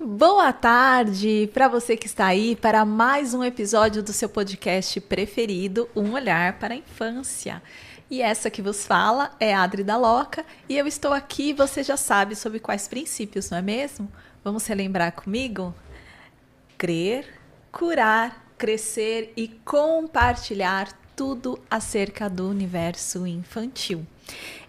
Boa tarde para você que está aí para mais um episódio do seu podcast preferido, Um Olhar para a Infância. E essa que vos fala é a Adri da Loca e eu estou aqui, você já sabe sobre quais princípios, não é mesmo? Vamos relembrar comigo? Crer, curar, crescer e compartilhar tudo acerca do universo infantil.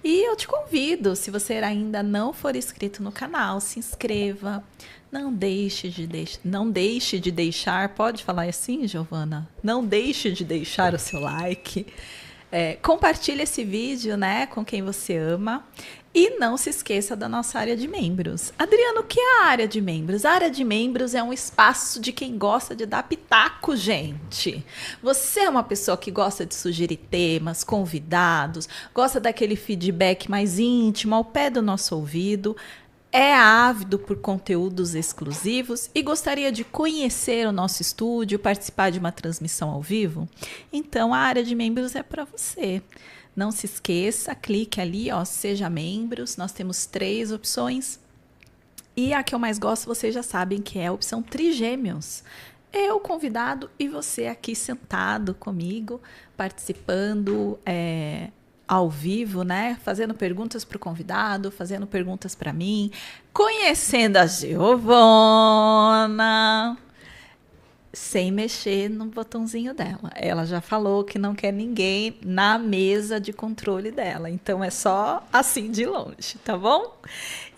E eu te convido, se você ainda não for inscrito no canal, se inscreva. Não deixe de deixar, pode falar assim, Giovana? Não deixe de deixar o seu like. Compartilhe esse vídeo, né, com quem você ama. E não se esqueça da nossa área de membros. Adriano, o que é a área de membros? A área de membros é um espaço de quem gosta de dar pitaco, gente. Você é uma pessoa que gosta de sugerir temas, convidados, gosta daquele feedback mais íntimo, ao pé do nosso ouvido, é ávido por conteúdos exclusivos e gostaria de conhecer o nosso estúdio, participar de uma transmissão ao vivo? Então, a área de membros é para você. Não se esqueça, clique ali, ó, seja membros. Nós temos 3 opções. E a que eu mais gosto, vocês já sabem que é a opção Trigêmeos. Eu, convidado, e você aqui sentado comigo, participando ao vivo, né? Fazendo perguntas para o convidado, fazendo perguntas para mim, conhecendo a Giovana, sem mexer no botãozinho dela. Ela já falou que não quer ninguém na mesa de controle dela. Então, é só assim de longe, tá bom?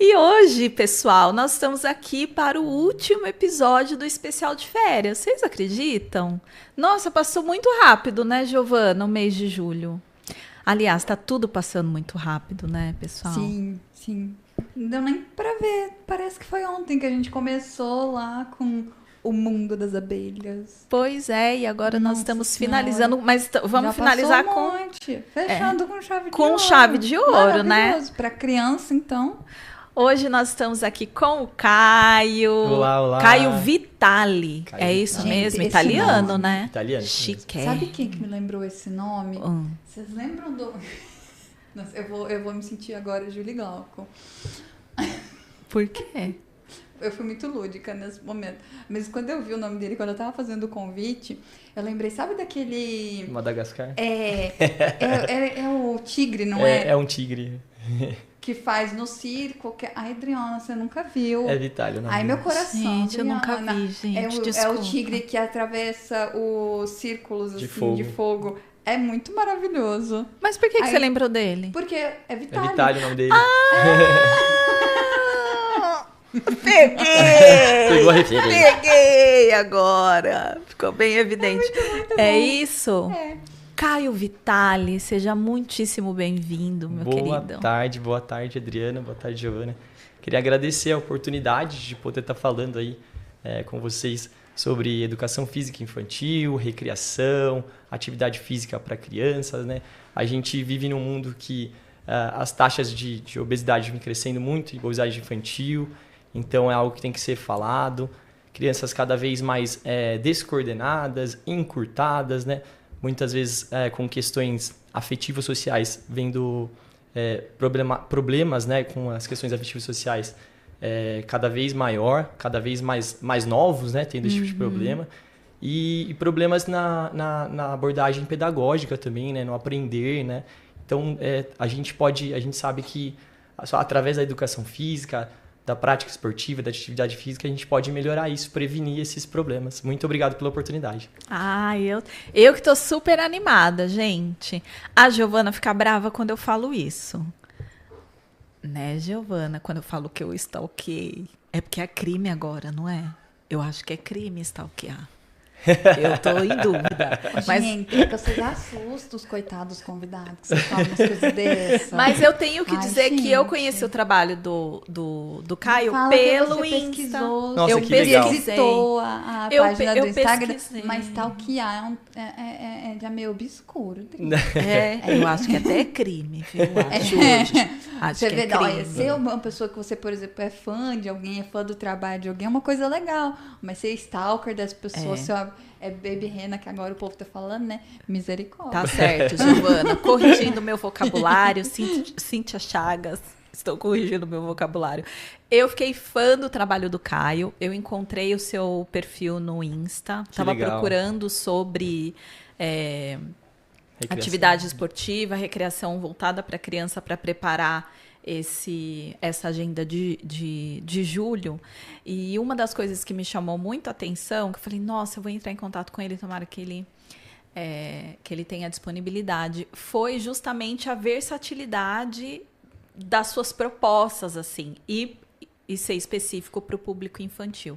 E hoje, pessoal, nós estamos aqui para o último episódio do especial de férias. Vocês acreditam? Nossa, passou muito rápido, né, Giovana, o mês de julho. Aliás, tá tudo passando muito rápido, né, pessoal? Sim, sim. Não deu nem pra ver. Parece que foi ontem que a gente começou lá com o mundo das abelhas. Pois é, e agora nós estamos Senhora. finalizando, mas vamos Já finalizar passou um com monte. Fechando com chave de com ouro. chave de ouro, né? Maravilhoso. Pra criança, então. Hoje nós estamos aqui com o Caio. Olá, olá. Caio Vitali. Caio É isso Vitali. mesmo? Esse Italiano, nome. né? Italiano. Chique. Sabe quem que me lembrou esse nome? Hum. Vocês lembram do... Nossa, eu vou me sentir agora Julie Glauco. Por quê? Eu fui muito lúdica nesse momento. Mas quando eu vi o nome dele, quando eu tava fazendo o convite, eu lembrei, sabe daquele... Madagascar? É o tigre, não é? É um tigre. Que faz no circo. Ai, Adriana, você nunca viu. É Vitalio, não. Ai, meu coração. Gente, eu nunca Adriana. vi, gente. É o Desculpa. tigre que atravessa os círculos De assim, de fogo. É muito maravilhoso. Mas por que Aí- você lembrou dele? Porque é É Vitalio. Vitalio o nome dele. Peguei! Pegou a referência. Peguei agora! Ficou bem evidente. É isso? É. Caio Vitali, seja muitíssimo bem-vindo, meu querido. Boa tarde, Adriana. Boa tarde, Giovana. Queria agradecer a oportunidade de poder estar falando aí com vocês sobre educação física infantil, recreação, atividade física para crianças, né? A gente vive num mundo que as taxas de obesidade vêm crescendo muito, obesidade infantil, então é algo que tem que ser falado. Crianças cada vez mais descoordenadas, encurtadas, né? Muitas vezes com questões afetivas sociais, vendo problemas, né, com as questões afetivas sociais cada vez maior, cada vez mais novos, né, tendo esse tipo de problema. E problemas na abordagem pedagógica também, né, no aprender, né. Então, a gente sabe que só através da educação física, da prática esportiva, da atividade física, a gente pode melhorar isso, prevenir esses problemas. Muito obrigado pela oportunidade. Eu que tô super animada, gente. A Giovana fica brava quando eu falo isso. Né, Giovana? Quando eu falo que eu stalkeei. É porque é crime agora, não é? Eu acho que é crime stalkear. Eu tô em dúvida. Mas, Gente, é que vocês assustam os coitados convidados que vocês falam umas coisas dessas. mas eu tenho que Ai, dizer que eu gente. conheci o trabalho do Caio Fala que pelo você Insta. pesquisou, Nossa, eu que legal. visitou a Eu página do Instagram, pesquisei. mas stalkear já meio obscuro. Eu acho que até é crime, viu? Acho Você que vê, é crime. olha, ser uma pessoa que você, por exemplo, é fã de alguém, é fã do trabalho de alguém, é uma coisa legal. Mas ser stalker das pessoas, ser baby rena, que agora o povo tá falando, né? Misericórdia. Tá certo, Giovana. Corrigindo o meu vocabulário, Cíntia Chagas. Estou corrigindo o meu vocabulário. Eu fiquei fã do trabalho do Caio. Eu encontrei o seu perfil no Insta. Estava procurando sobre atividade esportiva, recreação voltada para criança, para preparar essa agenda de julho. E uma das coisas que me chamou muito a atenção, que eu falei, nossa, eu vou entrar em contato com ele, tomara que ele tenha disponibilidade, foi justamente a versatilidade das suas propostas, assim, e ser específico para o público infantil.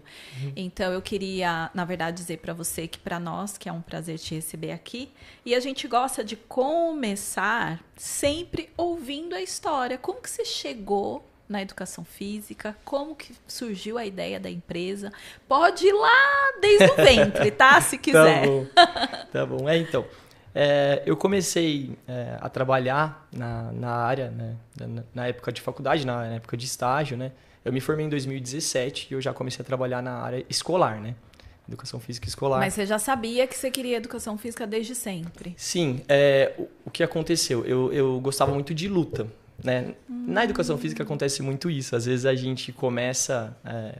Então, eu queria, na verdade, dizer para você que para nós, que é um prazer te receber aqui, e a gente gosta de começar sempre ouvindo a história. Como que você chegou na educação física? Como que surgiu a ideia da empresa? Pode ir lá desde o ventre, tá? Se quiser. Tá bom. Então, eu comecei a trabalhar na área, né, na época de faculdade, na época de estágio, né? Eu me formei em 2017 e eu já comecei a trabalhar na área escolar, né? Educação física escolar. Mas você já sabia que você queria educação física desde sempre? Sim. O que aconteceu? Eu gostava muito de luta, né? Na educação física acontece muito isso. Às vezes a gente começa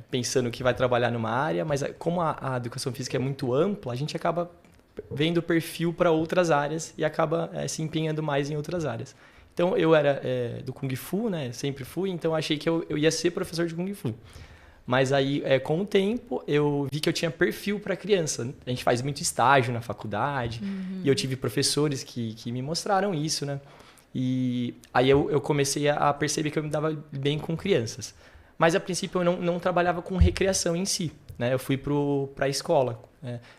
pensando que vai trabalhar numa área, mas como a educação física é muito ampla, a gente acaba vendo perfil para outras áreas e acaba se empenhando mais em outras áreas. Então, eu era do Kung Fu, né? Sempre fui, então achei que eu ia ser professor de Kung Fu. Mas aí, com o tempo, eu vi que eu tinha perfil para criança. A gente faz muito estágio na faculdade, e eu tive professores que me mostraram isso, né? E aí eu comecei a perceber que eu me dava bem com crianças. Mas, a princípio, eu não trabalhava com recreação em si, né? Eu fui para a escola.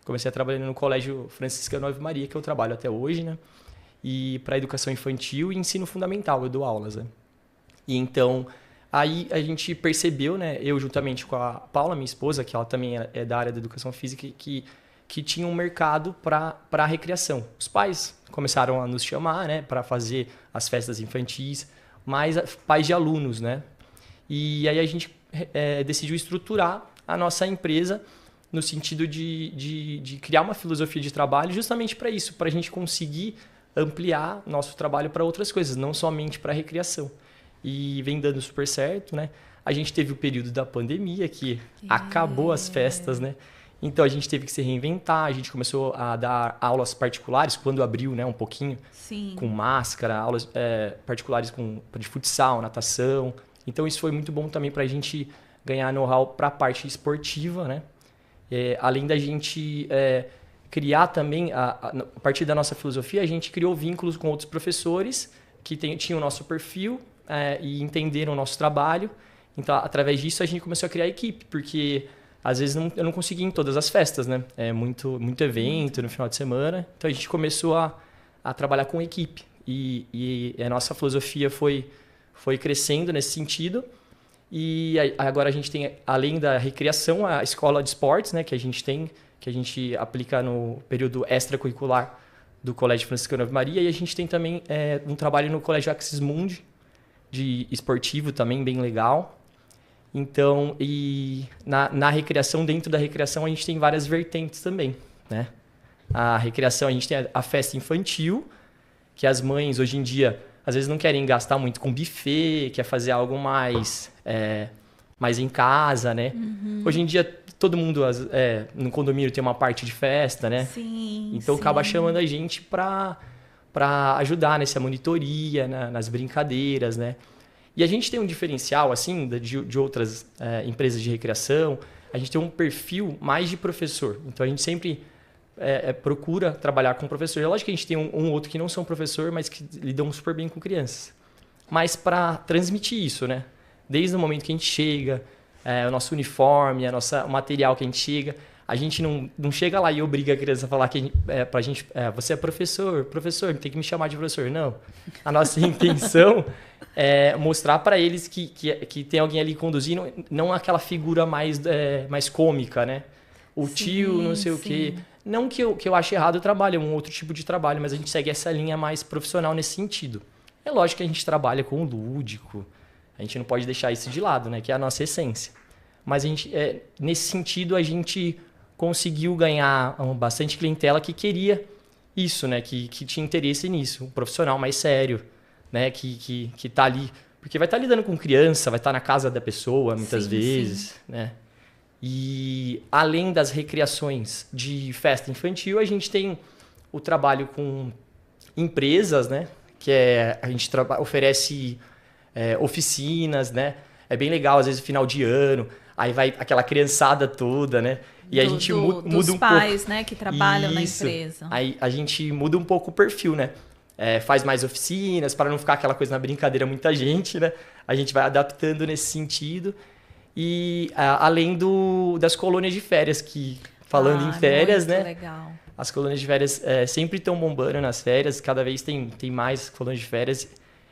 Comecei a trabalhar no Colégio Franciscano Ave Maria, que eu trabalho até hoje, né? E para educação infantil e ensino fundamental, eu dou aulas, né? E então, aí a gente percebeu, né, eu juntamente com a Paula, minha esposa, que ela também é da área da educação física, que tinha um mercado para a recreação. Os pais começaram a nos chamar, né, para fazer as festas infantis, mas pais de alunos, né? E aí a gente decidiu estruturar a nossa empresa no sentido de criar uma filosofia de trabalho justamente para isso, para a gente conseguir ampliar nosso trabalho para outras coisas, não somente para recreação. E vem dando super certo, né? A gente teve o período da pandemia, que acabou as festas, né? Então, a gente teve que se reinventar, a gente começou a dar aulas particulares, quando abriu, né, um pouquinho, Sim. Com máscara, aulas particulares de futsal, natação. Então, isso foi muito bom também para a gente ganhar know-how para a parte esportiva, né? Além da gente criar também, a partir da nossa filosofia, a gente criou vínculos com outros professores que tinham o nosso perfil e entenderam o nosso trabalho. Então, através disso, a gente começou a criar equipe, porque às vezes eu não conseguia ir em todas as festas, né? Muito evento no final de semana. Então, a gente começou a trabalhar com equipe. E a nossa filosofia foi crescendo nesse sentido. E agora a gente tem, além da recreação, a escola de esportes, né? Que a gente aplica no período extracurricular do Colégio Franciscano Ave Maria. E a gente tem também um trabalho no Colégio Axis Mundi, de esportivo também, bem legal. Então, e na recreação, dentro da recreação, a gente tem várias vertentes também, né? A recreação, a gente tem a festa infantil, que as mães, hoje em dia, às vezes não querem gastar muito com buffet, quer fazer algo mais em casa, né? Hoje em dia, todo mundo no condomínio tem uma parte de festa, né? Sim, então, sim. Acaba chamando a gente para ajudar nessa monitoria, nas brincadeiras, né? E a gente tem um diferencial, assim, de outras empresas de recreação. A gente tem um perfil mais de professor. Então, a gente sempre procura trabalhar com professor. É lógico que a gente tem um outro que não são professor, mas que lidam super bem com crianças. Mas para transmitir isso, né? Desde o momento que a gente chega, o nosso uniforme, o material que a gente chega, a gente não chega lá e obriga a criança a falar que pra gente, você é professor, tem que me chamar de professor. Não. A nossa intenção é mostrar para eles que tem alguém ali conduzindo, não aquela figura mais cômica, né? O tio, não sei o quê. Não que eu ache errado o trabalho, é um outro tipo de trabalho, mas a gente segue essa linha mais profissional nesse sentido. É lógico que a gente trabalha com o lúdico, a gente não pode deixar isso de lado, né? Que é a nossa essência. Mas a gente, nesse sentido, a gente conseguiu ganhar bastante clientela que queria isso, né? Que tinha interesse nisso. Um profissional mais sério, né? Que tá ali Porque vai estar lidando com criança, vai estar na casa da pessoa, muitas Sim, vezes, né? E além das recreações de festa infantil, a gente tem o trabalho com empresas, né? Que a gente oferece oficinas, né? É bem legal, às vezes, final de ano, aí vai aquela criançada toda, né? E a gente muda dos um pais, pouco. né, que trabalham na Isso. empresa. Aí a gente muda um pouco o perfil, né? Faz mais oficinas, para não ficar aquela coisa na brincadeira, muita gente, né? A gente vai adaptando nesse sentido. E além das colônias de férias, que falando em férias, muito né? Legal. As colônias de férias sempre estão bombando nas férias, cada vez tem mais colônias de férias.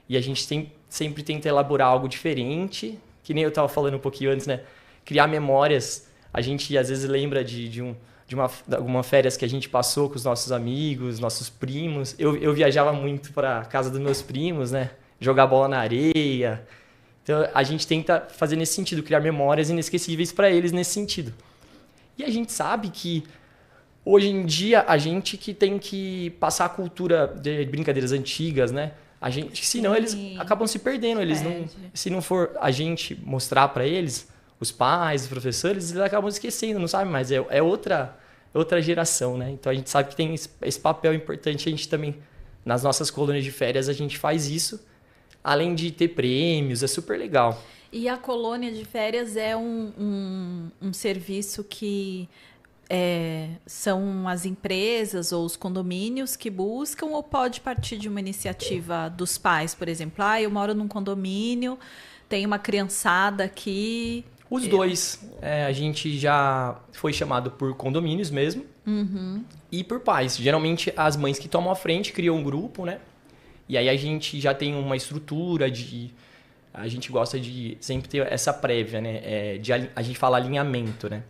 E a gente sempre tenta elaborar algo diferente, que nem eu estava falando um pouquinho antes, né? Criar memórias. A gente às vezes lembra de alguma férias que a gente passou com os nossos amigos, nossos primos. Eu viajava muito para casa dos meus primos, né? Jogar bola na areia. Então a gente tenta fazer nesse sentido, criar memórias inesquecíveis para eles nesse sentido. E a gente sabe que hoje em dia a gente que tem que passar a cultura de brincadeiras antigas, né? A gente, senão eles acabam se perdendo. Se não for a gente mostrar para eles, os pais, os professores, eles acabam esquecendo, não sabem mais. É outra geração, né? Então a gente sabe que tem esse papel importante. A gente também, nas nossas colônias de férias, a gente faz isso. Além de ter prêmios, é super legal. E a colônia de férias é um serviço que são as empresas ou os condomínios que buscam, ou pode partir de uma iniciativa dos pais, por exemplo? Eu moro num condomínio, tem uma criançada aqui. Os dois. A gente já foi chamado por condomínios mesmo e por pais. Geralmente as mães que tomam a frente criam um grupo, né? E aí a gente já tem uma estrutura a gente gosta de sempre ter essa prévia, né? A gente fala alinhamento, né?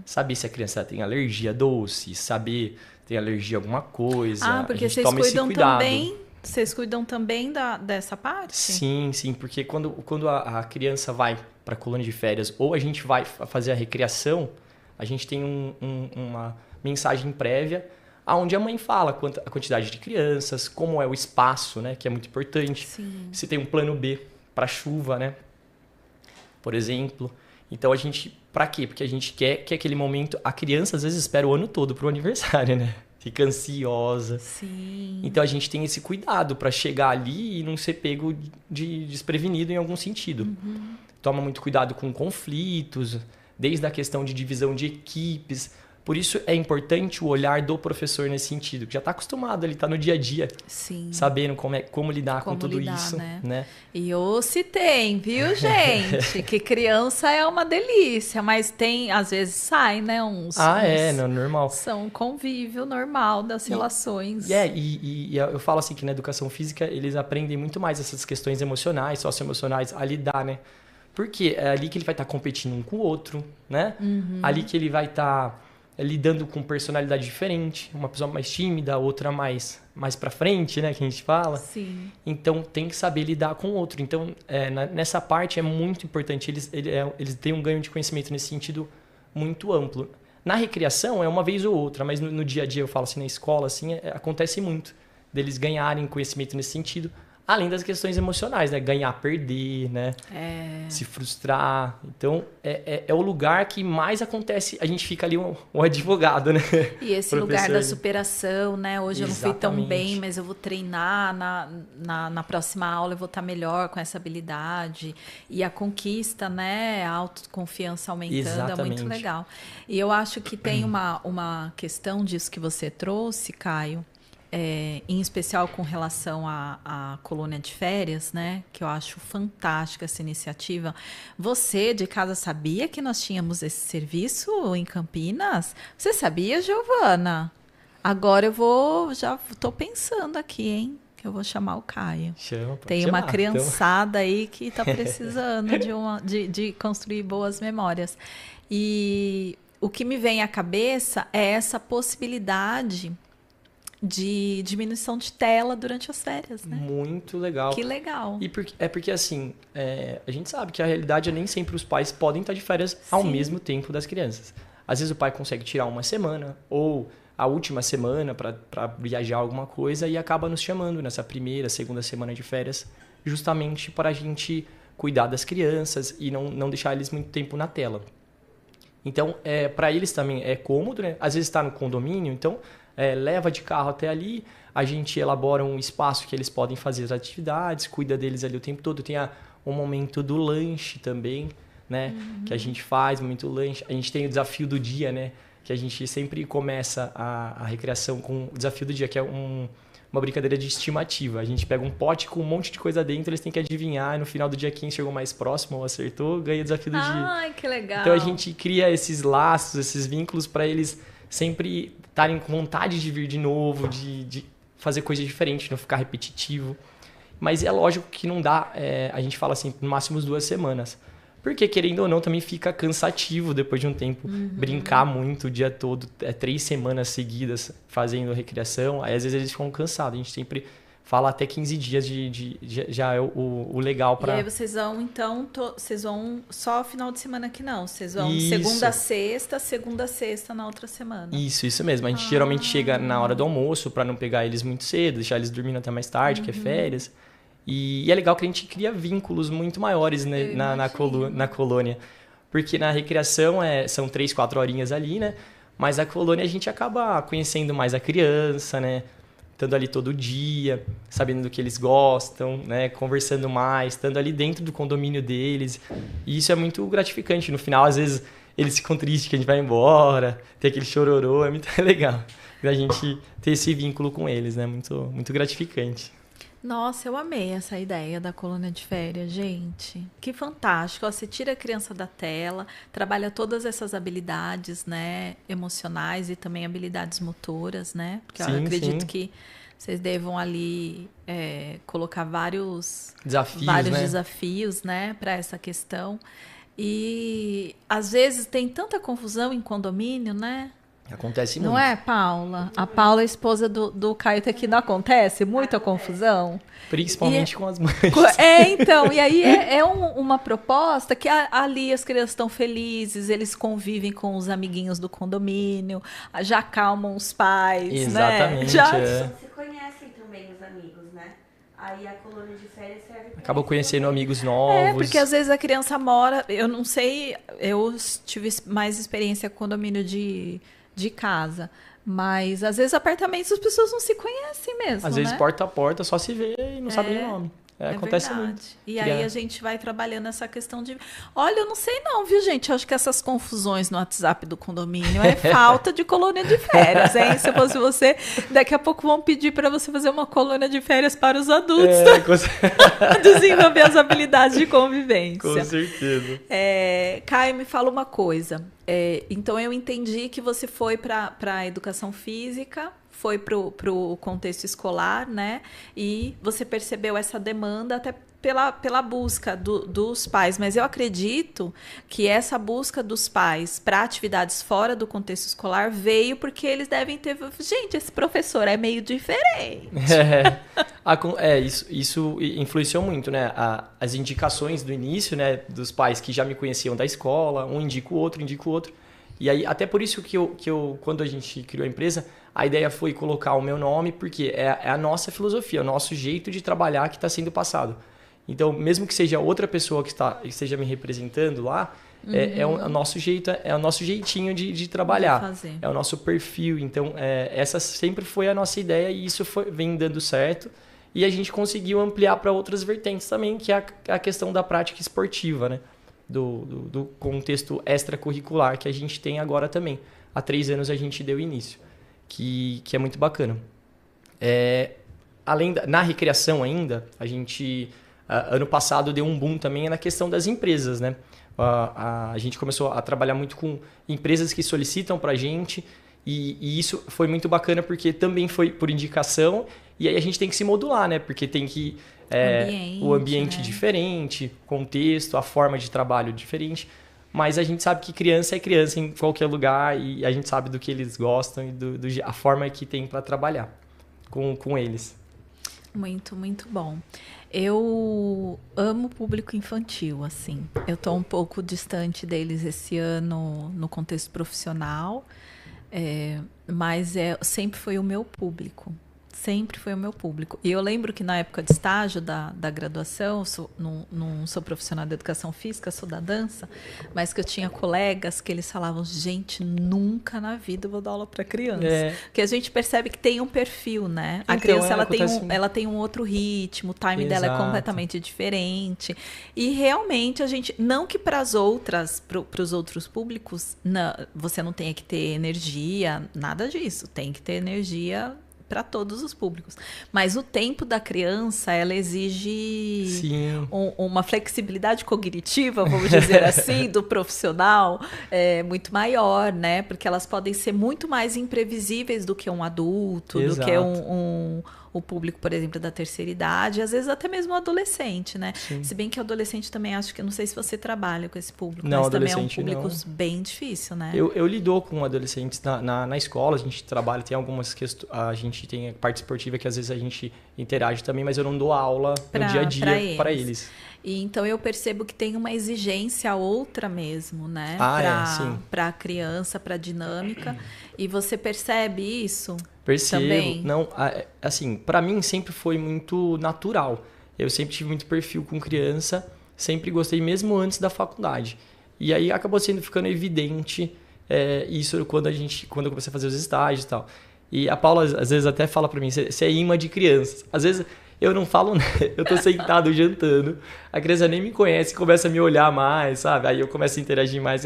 Saber se a criança tem alergia a doce, saber tem alergia a alguma coisa. Porque a gente toma esse cuidado. Vocês cuidam também dessa parte? Sim, porque quando a criança vai para a colônia de férias ou a gente vai fazer a recreação, a gente tem uma mensagem prévia onde a mãe fala a quantidade de crianças, como é o espaço, né? Que é muito importante. Sim. Se tem um plano B para chuva, né? Por exemplo. Então a gente, para quê? Porque a gente quer que aquele momento, a criança às vezes espera o ano todo pro aniversário, né? Fica ansiosa. Sim. Então a gente tem esse cuidado para chegar ali e não ser pego de desprevenido em algum sentido. Toma muito cuidado com conflitos, desde a questão de divisão de equipes. Por isso é importante o olhar do professor nesse sentido, que já está acostumado, ele está no dia a dia, Sim. sabendo como lidar com tudo isso. Né? E se tem, viu, gente? Que criança é uma delícia, mas às vezes sai, né? Normal. São convívio normal das relações. E eu falo assim que na educação física eles aprendem muito mais essas questões emocionais, socioemocionais, a lidar, né? Porque é ali que ele vai estar competindo um com o outro, né? Ali que ele vai estar lidando com personalidade diferente, uma pessoa mais tímida, outra mais pra frente, né, que a gente fala. Sim. Então tem que saber lidar com o outro. Então nessa parte é muito importante, eles têm um ganho de conhecimento nesse sentido muito amplo. Na recreação é uma vez ou outra, mas no dia a dia eu falo assim, na escola assim, acontece muito deles ganharem conhecimento nesse sentido. Além das questões emocionais, né? Ganhar, perder, né? Se frustrar. Então, é o lugar que mais acontece. A gente fica ali um advogado, né? E esse lugar da superação, né? Hoje eu não fui tão bem, mas eu vou treinar. Na próxima aula eu vou estar melhor com essa habilidade. E a conquista, né? A autoconfiança aumentando. É muito legal. E eu acho que tem uma questão disso que você trouxe, Caio. Em especial com relação à colônia de férias, né? Que eu acho fantástica essa iniciativa. Você, de casa, sabia que nós tínhamos esse serviço em Campinas? Você sabia, Giovana? Agora já estou pensando aqui, hein? Que eu vou chamar o Caio. Tem uma criançada aí que está precisando de construir boas memórias. E o que me vem à cabeça é essa possibilidade de diminuição de tela durante as férias, né? Muito legal. Que legal. E porque assim, a gente sabe que a realidade é nem sempre os pais podem estar de férias ao mesmo tempo das crianças. Às vezes o pai consegue tirar uma semana ou a última semana para viajar alguma coisa e acaba nos chamando nessa primeira, segunda semana de férias justamente para a gente cuidar das crianças e não deixar eles muito tempo na tela. Então, para eles também é cômodo, né? Às vezes está no condomínio, então leva de carro até ali, a gente elabora um espaço que eles podem fazer as atividades, cuida deles ali o tempo todo. Tem um momento do lanche também, né? Que a gente faz, momento do lanche. A gente tem o desafio do dia, né? Que a gente sempre começa a recreação com o desafio do dia, que é uma brincadeira de estimativa. A gente pega um pote com um monte de coisa dentro, eles têm que adivinhar, e no final do dia quem chegou mais próximo ou acertou, ganha o desafio do dia. Ai, que legal. Então a gente cria esses laços, esses vínculos para eles sempre estarem com vontade de vir de novo, de fazer coisa diferente, não ficar repetitivo. Mas é lógico que não dá, a gente fala assim, no máximo 2 semanas. Porque, querendo ou não, também fica cansativo depois de um tempo. Brincar muito o dia todo, 3 semanas seguidas fazendo recreação. Aí, às vezes, eles ficam cansados. A gente sempre fala até 15 dias já é o legal para... E aí vocês vão, então, vocês vão só final de semana que não? Vocês vão Isso. segunda a sexta na outra semana? Isso mesmo. A gente geralmente chega na hora do almoço para não pegar eles muito cedo, deixar eles dormindo até mais tarde, que é férias. E é legal que a gente cria vínculos muito maiores, né, na colônia. Porque na recreação são 3, 4 horinhas ali, né? Mas a colônia a gente acaba conhecendo mais a criança, né? Estando ali todo dia, sabendo do que eles gostam, né? Conversando mais, estando ali dentro do condomínio deles. E isso é muito gratificante. No final, às vezes, eles ficam tristes que a gente vai embora, tem aquele chororô, é muito legal. A gente ter esse vínculo com eles, né? Muito, muito gratificante. Nossa, eu amei essa ideia da colônia de férias, gente. Que fantástico. Ó, você tira a criança da tela, trabalha todas essas habilidades, né, emocionais e também habilidades motoras, né? Porque eu acredito que vocês devam ali colocar vários desafios, né, para essa questão. E às vezes tem tanta confusão em condomínio, né? Acontece muito. Não é, Paula? A Paula, a esposa do Caio, tá aqui, não acontece? Muita confusão? Principalmente com as mães. Então, e aí uma proposta que ali as crianças estão felizes, eles convivem com os amiguinhos do condomínio, já acalmam os pais, exatamente, né? Se conhecem também os amigos, né? Aí a colônia de férias serve para... Acabam conhecendo amigos novos. Porque às vezes a criança mora... Eu não sei, eu tive mais experiência com condomínio de casa. Mas, às vezes, apartamentos as pessoas não se conhecem mesmo, às vezes, porta a porta, só se vê e não sabe nem o nome. Acontece verdade. muito. E aí a gente vai trabalhando essa questão de... Olha, eu não sei não, viu, gente? Eu acho que essas confusões no WhatsApp do condomínio é falta de colônia de férias, hein? Se fosse você, daqui a pouco vão pedir para você fazer uma colônia de férias para os adultos. Desenvolver as habilidades de convivência. Com certeza. Caio, me fala uma coisa. Então, eu entendi que você foi para a educação física, foi para o contexto escolar, né? E você percebeu essa demanda até pela busca dos pais. Mas eu acredito que essa busca dos pais para atividades fora do contexto escolar veio porque eles devem ter... Gente, esse professor é meio diferente. Isso influenciou muito, né? As indicações do início, né? Dos pais que já me conheciam da escola, um indica o outro. E aí, até por isso que eu quando a gente criou a empresa, a ideia foi colocar o meu nome, porque é a nossa filosofia, o nosso jeito de trabalhar que está sendo passado. Então, mesmo que seja outra pessoa que esteja me representando lá, é o nosso jeito, é o nosso jeitinho de trabalhar. É o nosso perfil. Então, essa sempre foi a nossa ideia e isso vem dando certo. E a gente conseguiu ampliar para outras vertentes também, que é a questão da prática esportiva, né? Do contexto extracurricular que a gente tem agora também. Há 3 anos a gente deu início, que é muito bacana. Na recreação ainda, a gente, ano passado, deu um boom também na questão das empresas, né? A gente começou a trabalhar muito com empresas que solicitam para a gente e isso foi muito bacana porque também foi por indicação e aí a gente tem que se modular, né? Porque tem que... o ambiente diferente, contexto, a forma de trabalho diferente. Mas a gente sabe que criança é criança em qualquer lugar e a gente sabe do que eles gostam e a forma que tem para trabalhar com eles. Muito, muito bom. Eu amo o público infantil, assim. Eu estou um pouco distante deles esse ano no contexto profissional, mas sempre foi o meu público. Sempre foi o meu público. E eu lembro que na época de estágio da graduação, não sou profissional de educação física, sou da dança, mas que eu tinha colegas que eles falavam, gente, nunca na vida eu vou dar aula para criança. Porque a gente percebe que tem um perfil, né? A criança ela tem um outro ritmo, o time dela é completamente diferente. E realmente a gente, não que para os outros públicos, você não tenha que ter energia, nada disso. Tem que ter energia para todos os públicos. Mas o tempo da criança, ela exige uma flexibilidade cognitiva, vamos dizer assim, do profissional muito maior, né? Porque elas podem ser muito mais imprevisíveis do que um adulto, do que o público, por exemplo, da terceira idade, às vezes até mesmo o adolescente, né? Sim. Se bem que o adolescente também, acho que, não sei se você trabalha com esse público, mas também é um público bem difícil, né? Eu lido com adolescentes na escola, a gente trabalha, tem algumas questões, a gente tem a parte esportiva que às vezes a gente interage também, mas eu não dou aula no dia a dia para eles. E então eu percebo que tem uma exigência outra mesmo, né? Para a criança, para a dinâmica. E você percebe isso? Percebo. Também? Não, assim, para mim sempre foi muito natural. Eu sempre tive muito perfil com criança, sempre gostei mesmo antes da faculdade. E aí acabou ficando evidente isso quando eu comecei a fazer os estágios e tal. E a Paula às vezes até fala para mim, você é imã de crianças. Às vezes eu não falo nada, eu tô sentado jantando, a criança nem me conhece, começa a me olhar mais, sabe? Aí eu começo a interagir mais.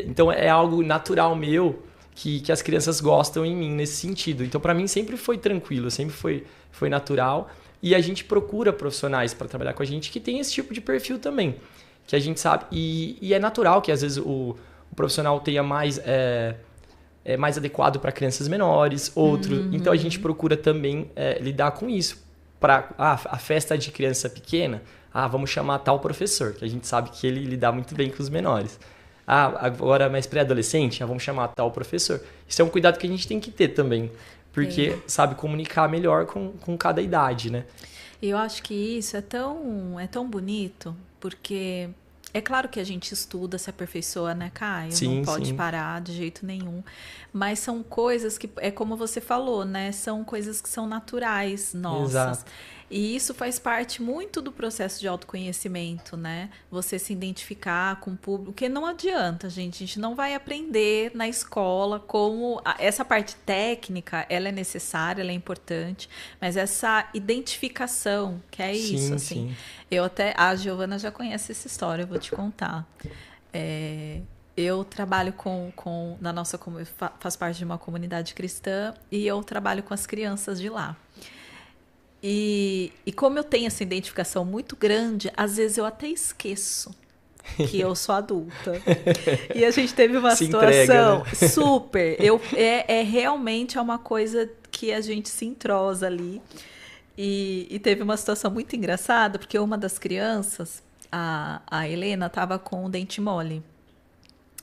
Então é algo natural meu que as crianças gostam em mim nesse sentido. Então para mim sempre foi tranquilo, sempre foi natural. E a gente procura profissionais para trabalhar com a gente que tem esse tipo de perfil também, que a gente sabe. E é natural que às vezes o profissional tenha mais adequado para crianças menores, outro. Então a gente procura também lidar com isso. Para a festa de criança pequena, vamos chamar tal professor, que a gente sabe que ele lida muito bem com os menores. Agora mais pré-adolescente, vamos chamar tal professor. Isso é um cuidado que a gente tem que ter também, porque sabe comunicar melhor com cada idade, né? Eu acho que isso é tão bonito, porque é claro que a gente estuda, se aperfeiçoa, né, Caio? Não pode parar de jeito nenhum. Mas são coisas que, é como você falou, né? São coisas que são naturais nossas. Exato. E isso faz parte muito do processo de autoconhecimento, né? Você se identificar com o público, porque não adianta, gente. A gente não vai aprender na escola como... Essa parte técnica, ela é necessária, ela é importante, mas essa identificação, que é isso, assim. Eu até... A Giovana já conhece essa história, eu vou te contar. Eu trabalho na nossa... faço parte de uma comunidade cristã e eu trabalho com as crianças de lá. E como eu tenho essa identificação muito grande, às vezes eu até esqueço que eu sou adulta. E a gente teve uma situação super... realmente uma coisa que a gente se entrosa ali. E teve uma situação muito engraçada, porque uma das crianças, a Helena, estava com o dente mole.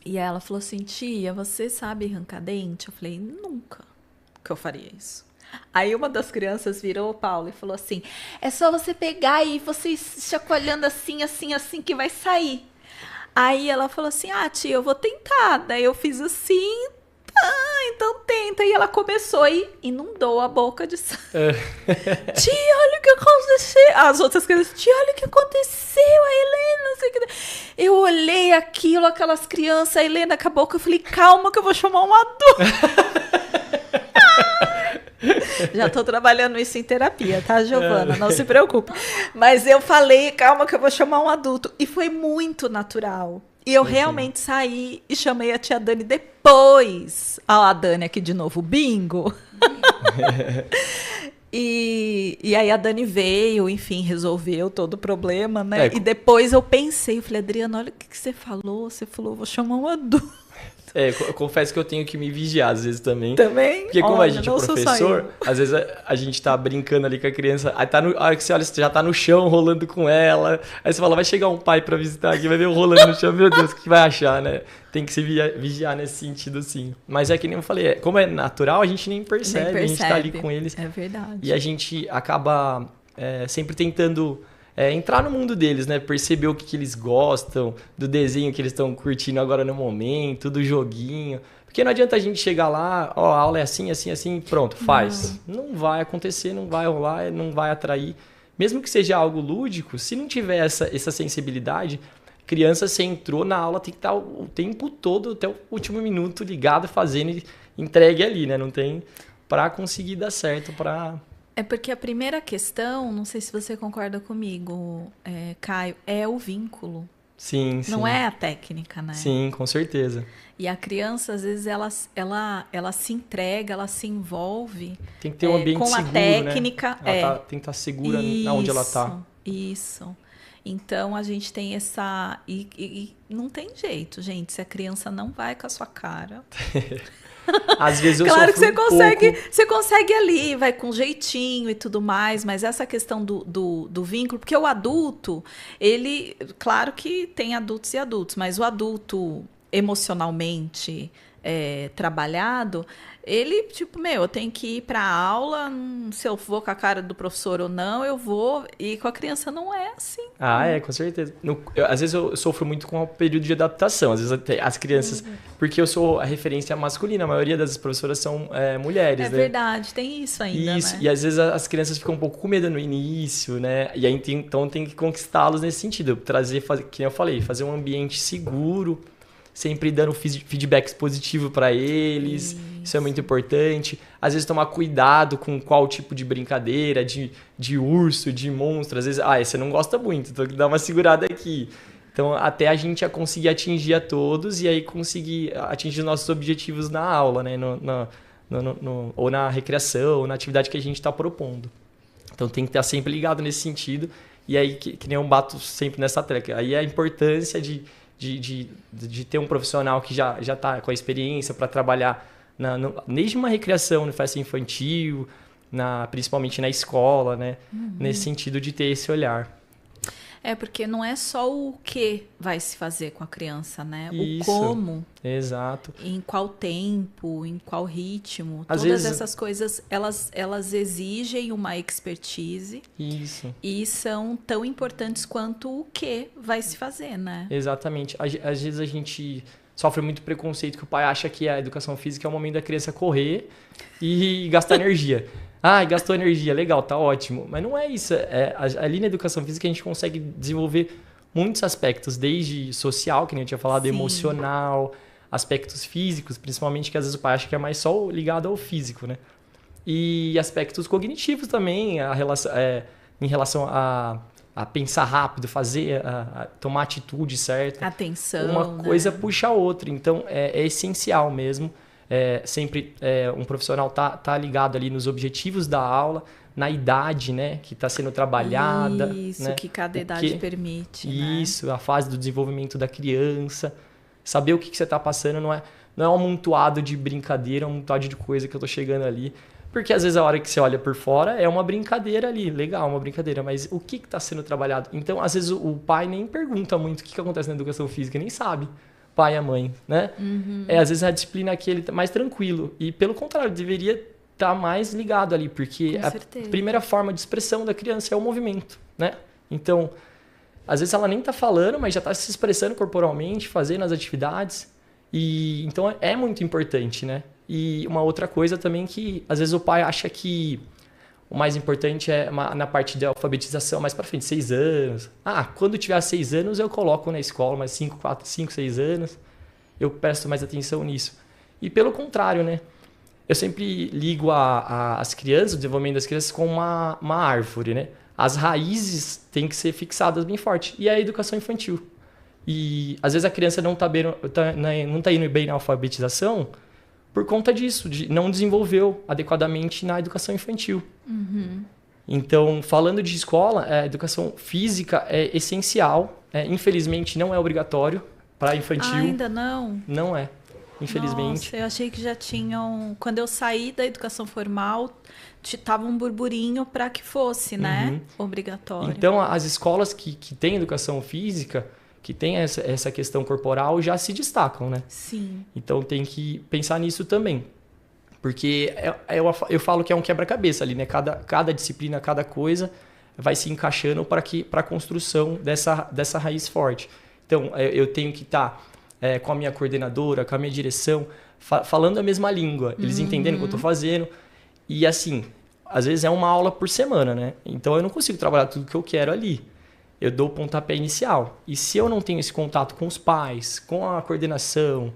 E ela falou assim, tia, você sabe arrancar dente? Eu falei, nunca que eu faria isso. Aí uma das crianças virou o Paulo e falou assim, é só você pegar e você chacoalhando assim, assim, assim, que vai sair. Aí ela falou assim, tia, eu vou tentar. Daí eu fiz assim, então tenta. E ela começou e inundou a boca de sangue. Tia, olha o que aconteceu. As outras crianças, tia, olha o que aconteceu, a Helena, não sei o que. Eu olhei aquilo, aquelas crianças, a Helena com a boca, eu falei, calma que eu vou chamar um adulto. Já tô trabalhando isso em terapia, tá, Giovana? Não se preocupe. Mas eu falei, calma que eu vou chamar um adulto. E foi muito natural. E eu realmente saí e chamei a tia Dani depois. A Dani aqui de novo, bingo. E aí a Dani veio, enfim, resolveu todo o problema, né? E depois eu pensei, eu falei, Adriana, olha o que você falou. Você falou, vou chamar um adulto. Eu confesso que eu tenho que me vigiar às vezes também. Também? Porque como a gente é professor, às vezes a gente tá brincando ali com a criança, aí a hora que você olha, você já tá no chão rolando com ela, aí você fala, vai chegar um pai pra visitar aqui, vai ver eu rolando no chão, meu Deus, o que vai achar, né? Tem que se vigiar nesse sentido, assim. Mas é que nem eu falei, como é natural, a gente nem percebe, a gente tá ali com eles. É verdade. E a gente acaba sempre tentando... entrar no mundo deles, né? Perceber o que eles gostam, do desenho que eles estão curtindo agora no momento, do joguinho. Porque não adianta a gente chegar lá, ó, a aula é assim, assim, assim, pronto, faz. Não vai acontecer, não vai rolar, não vai atrair. Mesmo que seja algo lúdico, se não tiver essa sensibilidade, criança, você entrou na aula, tem que estar o tempo todo, até o último minuto, ligado, fazendo e entregue ali, né? Não tem para conseguir dar certo, para... É porque a primeira questão, não sei se você concorda comigo, Caio, é o vínculo. Sim, sim. Não é a técnica, né? Sim, com certeza. E a criança, às vezes, ela se entrega, ela se envolve tem que ter um ambiente com seguro, a técnica. Né? Ela tem que estar segura onde ela está. Isso. Então, a gente tem essa... E não tem jeito, gente. Se a criança não vai com a sua cara... Às vezes eu claro que sofro você consegue ali, vai com jeitinho e tudo mais, mas essa questão do vínculo, porque o adulto, ele, claro que tem adultos e adultos, mas o adulto emocionalmente trabalhado, ele, tipo, eu tenho que ir para a aula, se eu vou com a cara do professor ou não, eu vou, e com a criança não é assim. Com certeza. Às vezes eu sofro muito com o período de adaptação, às vezes até as crianças, porque eu sou a referência masculina, a maioria das professoras são mulheres, né? É verdade, tem isso ainda, isso, né? E às vezes as crianças ficam um pouco com medo no início, né? E aí então tem que conquistá-los nesse sentido, que eu falei, fazer um ambiente seguro, sempre dando feedbacks positivos para eles. Isso é muito importante. Às vezes tomar cuidado com qual tipo de brincadeira, de urso, de monstro. Às vezes, você não gosta muito, então tem que dar uma segurada aqui. Então, até a gente conseguir atingir a todos e aí conseguir atingir os nossos objetivos na aula, né? Ou na recreação, ou na atividade que a gente está propondo. Então, tem que estar sempre ligado nesse sentido. E aí, que nem eu bato sempre nessa tecla. Aí a importância de ter um profissional que já está com a experiência para trabalhar desde uma recreação, na festa infantil, principalmente na escola, né? Nesse sentido de ter esse olhar. Porque não é só o que vai se fazer com a criança, né? Isso, o como. Exato. Em qual tempo, em qual ritmo. Às Todas vezes... essas coisas, elas exigem uma expertise. Isso. E são tão importantes quanto o que vai se fazer, né? Exatamente. Às vezes a gente sofre muito preconceito, que o pai acha que a educação física é o momento da criança correr e gastar energia. Gastou energia, legal, tá ótimo. Mas não é isso. Ali na educação física a gente consegue desenvolver muitos aspectos, desde social, que nem eu tinha falado, emocional, aspectos físicos, principalmente, que às vezes o pai acha que é mais só ligado ao físico, né? E aspectos cognitivos também, em relação a pensar rápido, a tomar atitude certa. Atenção, uma coisa puxa a outra. Então, é essencial mesmo. Sempre um profissional tá ligado ali nos objetivos da aula, na idade, né, que está sendo trabalhada. Isso, né, que cada idade permite. Isso, né? A fase do desenvolvimento da criança. Saber o que você está passando não é um amontoado de brincadeira, um amontoado de coisa que eu tô chegando ali. Porque às vezes a hora que você olha por fora é uma brincadeira ali, legal, uma brincadeira, mas o que está sendo trabalhado? Então, às vezes o pai nem pergunta muito o que acontece na educação física, nem sabe. Pai e a mãe, né? Às vezes a disciplina aqui ele tá mais tranquilo. E pelo contrário, deveria estar mais ligado ali, porque a primeira forma de expressão da criança é o movimento, né? Então, às vezes ela nem tá falando, mas já tá se expressando corporalmente, fazendo as atividades. E então é muito importante, né? E uma outra coisa também que às vezes o pai acha que o mais importante é na parte de alfabetização, mais para frente, 6 anos. Quando tiver 6 anos eu coloco na escola, mais 5, 6 anos, eu presto mais atenção nisso. E pelo contrário, né? Eu sempre ligo as crianças, o desenvolvimento das crianças com uma árvore, né? As raízes têm que ser fixadas bem forte. E é a educação infantil. E às vezes a criança não tá indo bem na alfabetização por conta disso, não desenvolveu adequadamente na educação infantil. Então, falando de escola, a educação física é essencial. Infelizmente, não é obrigatório para infantil. Ainda não? Não é, infelizmente. Nossa, eu achei que já tinham... Quando eu saí da educação formal, tava um burburinho para que fosse, né? Obrigatório. Então, as escolas que têm educação física, que tem essa questão corporal, já se destacam, né? Sim. Então tem que pensar nisso também. Porque eu falo que é um quebra-cabeça ali, né? Cada disciplina, cada coisa vai se encaixando para a construção dessa raiz forte. Então eu tenho que estar com a minha coordenadora, com a minha direção, falando a mesma língua, eles entendendo o que eu tô fazendo. E assim, às vezes é uma aula por semana, né? Então eu não consigo trabalhar tudo que eu quero ali. Eu dou o pontapé inicial. E se eu não tenho esse contato com os pais, com a coordenação,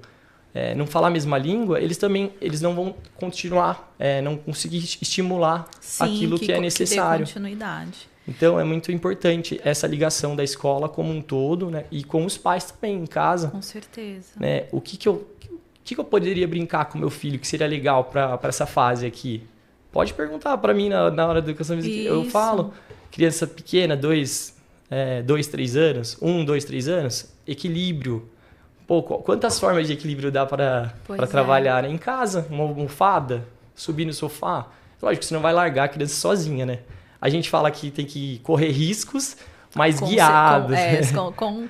não falar a mesma língua, eles não vão continuar, não conseguir estimular aquilo que é necessário. Que dê continuidade. Então, é muito importante essa ligação da escola como um todo, né? E com os pais também, em casa. Com certeza. Né? O que eu poderia brincar com meu filho que seria legal para essa fase aqui? Pode perguntar para mim na hora da educação física. Eu falo, criança pequena, 2, 3 anos, 1, 2, 3 anos, equilíbrio. Pô, quantas formas de equilíbrio dá para trabalhar, né? Em casa? Uma almofada, subir no sofá. Lógico que você não vai largar a criança sozinha, né? A gente fala que tem que correr riscos, mas guiados.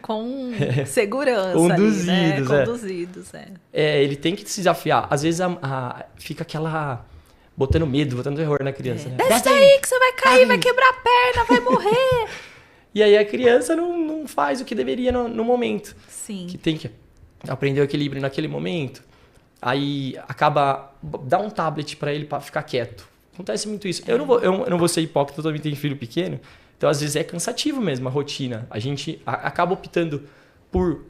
Com segurança. Conduzidos. Ali, né? Conduzidos, ele tem que se desafiar. Às vezes fica aquela... botando medo, botando terror na criança. Né? Desce daí que você vai cair, vai quebrar a perna, vai morrer. E aí a criança não faz o que deveria no momento. Sim. Que tem que aprender o equilíbrio naquele momento. Aí acaba... dá um tablet para ele para ficar quieto. Acontece muito isso. Eu não vou ser hipócrita, eu também tenho filho pequeno. Então, às vezes, é cansativo mesmo a rotina. A gente acaba optando por...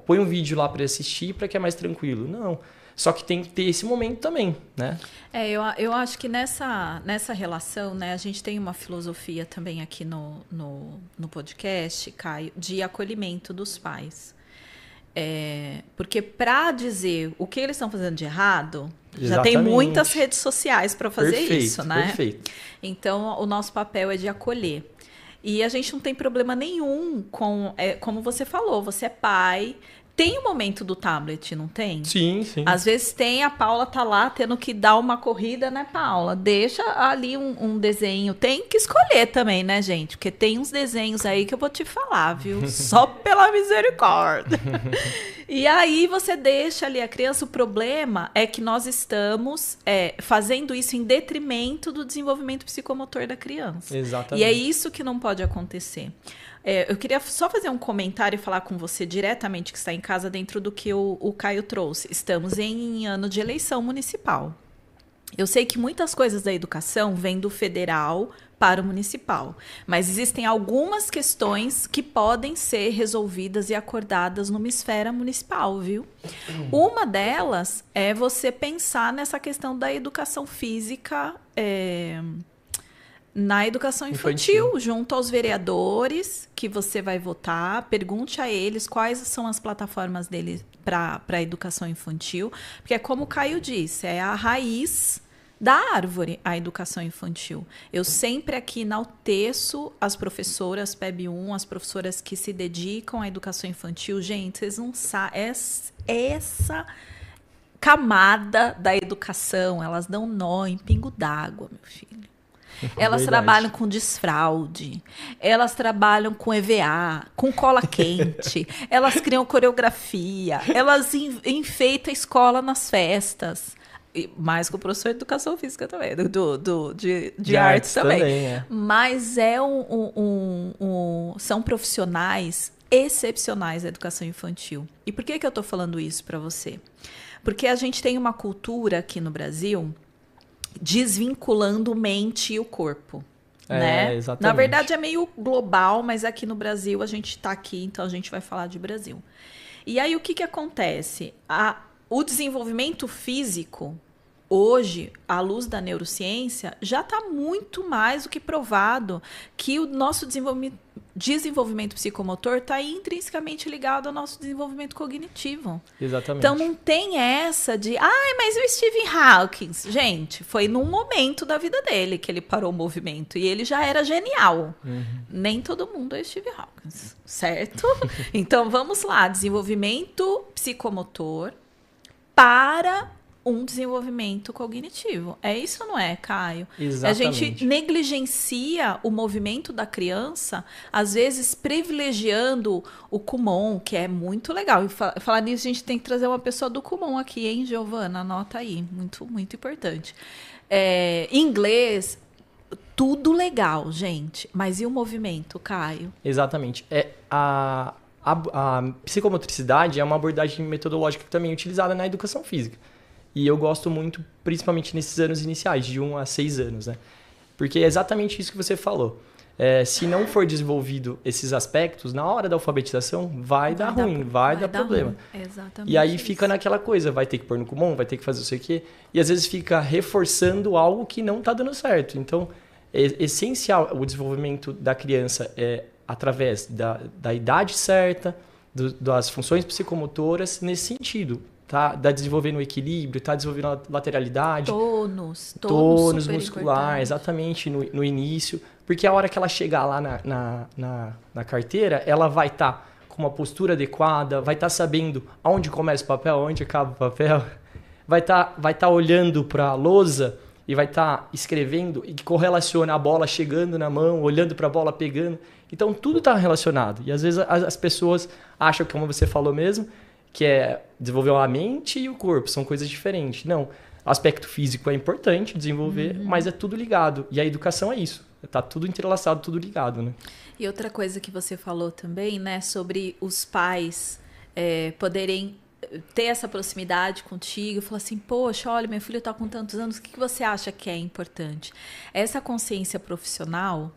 põe um vídeo lá para assistir para que é mais tranquilo. Não. Só que tem que ter esse momento também, né? Eu acho que nessa relação, né, a gente tem uma filosofia também aqui no podcast, Caio, de acolhimento dos pais. Porque para dizer o que eles estão fazendo de errado, já tem muitas redes sociais para fazer isso, né? Perfeito. Então, o nosso papel é de acolher. E a gente não tem problema nenhum com... como você falou, você é pai... Tem o momento do tablet, não tem? Sim. Às vezes tem, a Paula tá lá tendo que dar uma corrida, né, Paula? Deixa ali um desenho. Tem que escolher também, né, gente? Porque tem uns desenhos aí que eu vou te falar, viu? Só pela misericórdia. E aí você deixa ali a criança. O problema é que nós estamos fazendo isso em detrimento do desenvolvimento psicomotor da criança. Exatamente. E é isso que não pode acontecer. Eu queria só fazer um comentário e falar com você diretamente, que está em casa, dentro do que o Caio trouxe. Estamos em ano de eleição municipal. Eu sei que muitas coisas da educação vêm do federal para o municipal, mas existem algumas questões que podem ser resolvidas e acordadas numa esfera municipal, viu? Uma delas é você pensar nessa questão da educação física... na educação infantil, junto aos vereadores que você vai votar, pergunte a eles quais são as plataformas deles para a educação infantil, porque é como o Caio disse, é a raiz da árvore a educação infantil. Eu sempre aqui enalteço as professoras PEB 1, as professoras que se dedicam à educação infantil. Gente, vocês não sabem, essa camada da educação, elas dão nó em pingo d'água, meu filho. Elas trabalham com desfraude, elas trabalham com EVA, com cola quente, elas criam coreografia, elas enfeitam a escola nas festas. Mais com o professor de educação física também, de artes também. Mas são profissionais excepcionais da educação infantil. E por que eu estou falando isso para você? Porque a gente tem uma cultura aqui no Brasil... desvinculando mente e o corpo, né? Exatamente. Na verdade é meio global, mas aqui no Brasil a gente está aqui, então a gente vai falar de Brasil. E aí o que acontece? O desenvolvimento físico, hoje, à luz da neurociência, já está muito mais do que provado que o nosso desenvolvimento psicomotor está intrinsecamente ligado ao nosso desenvolvimento cognitivo. Exatamente. Então não tem essa de, mas o Stephen Hawking, gente, foi num momento da vida dele que ele parou o movimento e ele já era genial. Nem todo mundo é Stephen Hawking, certo? Então vamos lá, desenvolvimento psicomotor para um desenvolvimento cognitivo. É isso, não é, Caio? Exatamente. A gente negligencia o movimento da criança, às vezes privilegiando o Kumon, que é muito legal. E falar nisso, a gente tem que trazer uma pessoa do Kumon aqui, hein, Giovana? Anota aí. Muito, muito importante. Inglês, tudo legal, gente. Mas e o movimento, Caio? Exatamente. A psicomotricidade é uma abordagem metodológica também utilizada na educação física. E eu gosto muito, principalmente nesses anos iniciais, de 1 a 6 anos, né? Porque é exatamente isso que você falou. Se não for desenvolvido esses aspectos, na hora da alfabetização, vai dar ruim, vai dar problema. Exatamente. E aí fica naquela coisa, vai ter que pôr no Kumon, vai ter que fazer não sei o quê. E às vezes fica reforçando algo que não está dando certo. Então, é essencial o desenvolvimento da criança através da idade certa, das funções psicomotoras, nesse sentido. Tá desenvolvendo o equilíbrio, tá desenvolvendo a lateralidade. Tônus muscular, exatamente, no início. Porque a hora que ela chegar lá na carteira, ela vai estar com uma postura adequada, vai estar sabendo aonde começa o papel, onde acaba o papel, vai estar olhando para a lousa e vai estar escrevendo e correlaciona a bola chegando na mão, olhando para a bola pegando. Então, tudo está relacionado. E às vezes as pessoas acham, como você falou mesmo, que é desenvolver a mente e o corpo, são coisas diferentes. Não, o aspecto físico é importante desenvolver, mas é tudo ligado. E a educação é isso, tá tudo entrelaçado, tudo ligado, né? E outra coisa que você falou também, né, sobre os pais poderem ter essa proximidade contigo, falar assim, poxa, olha, meu filho tá com tantos anos, o que você acha que é importante? Essa consciência profissional...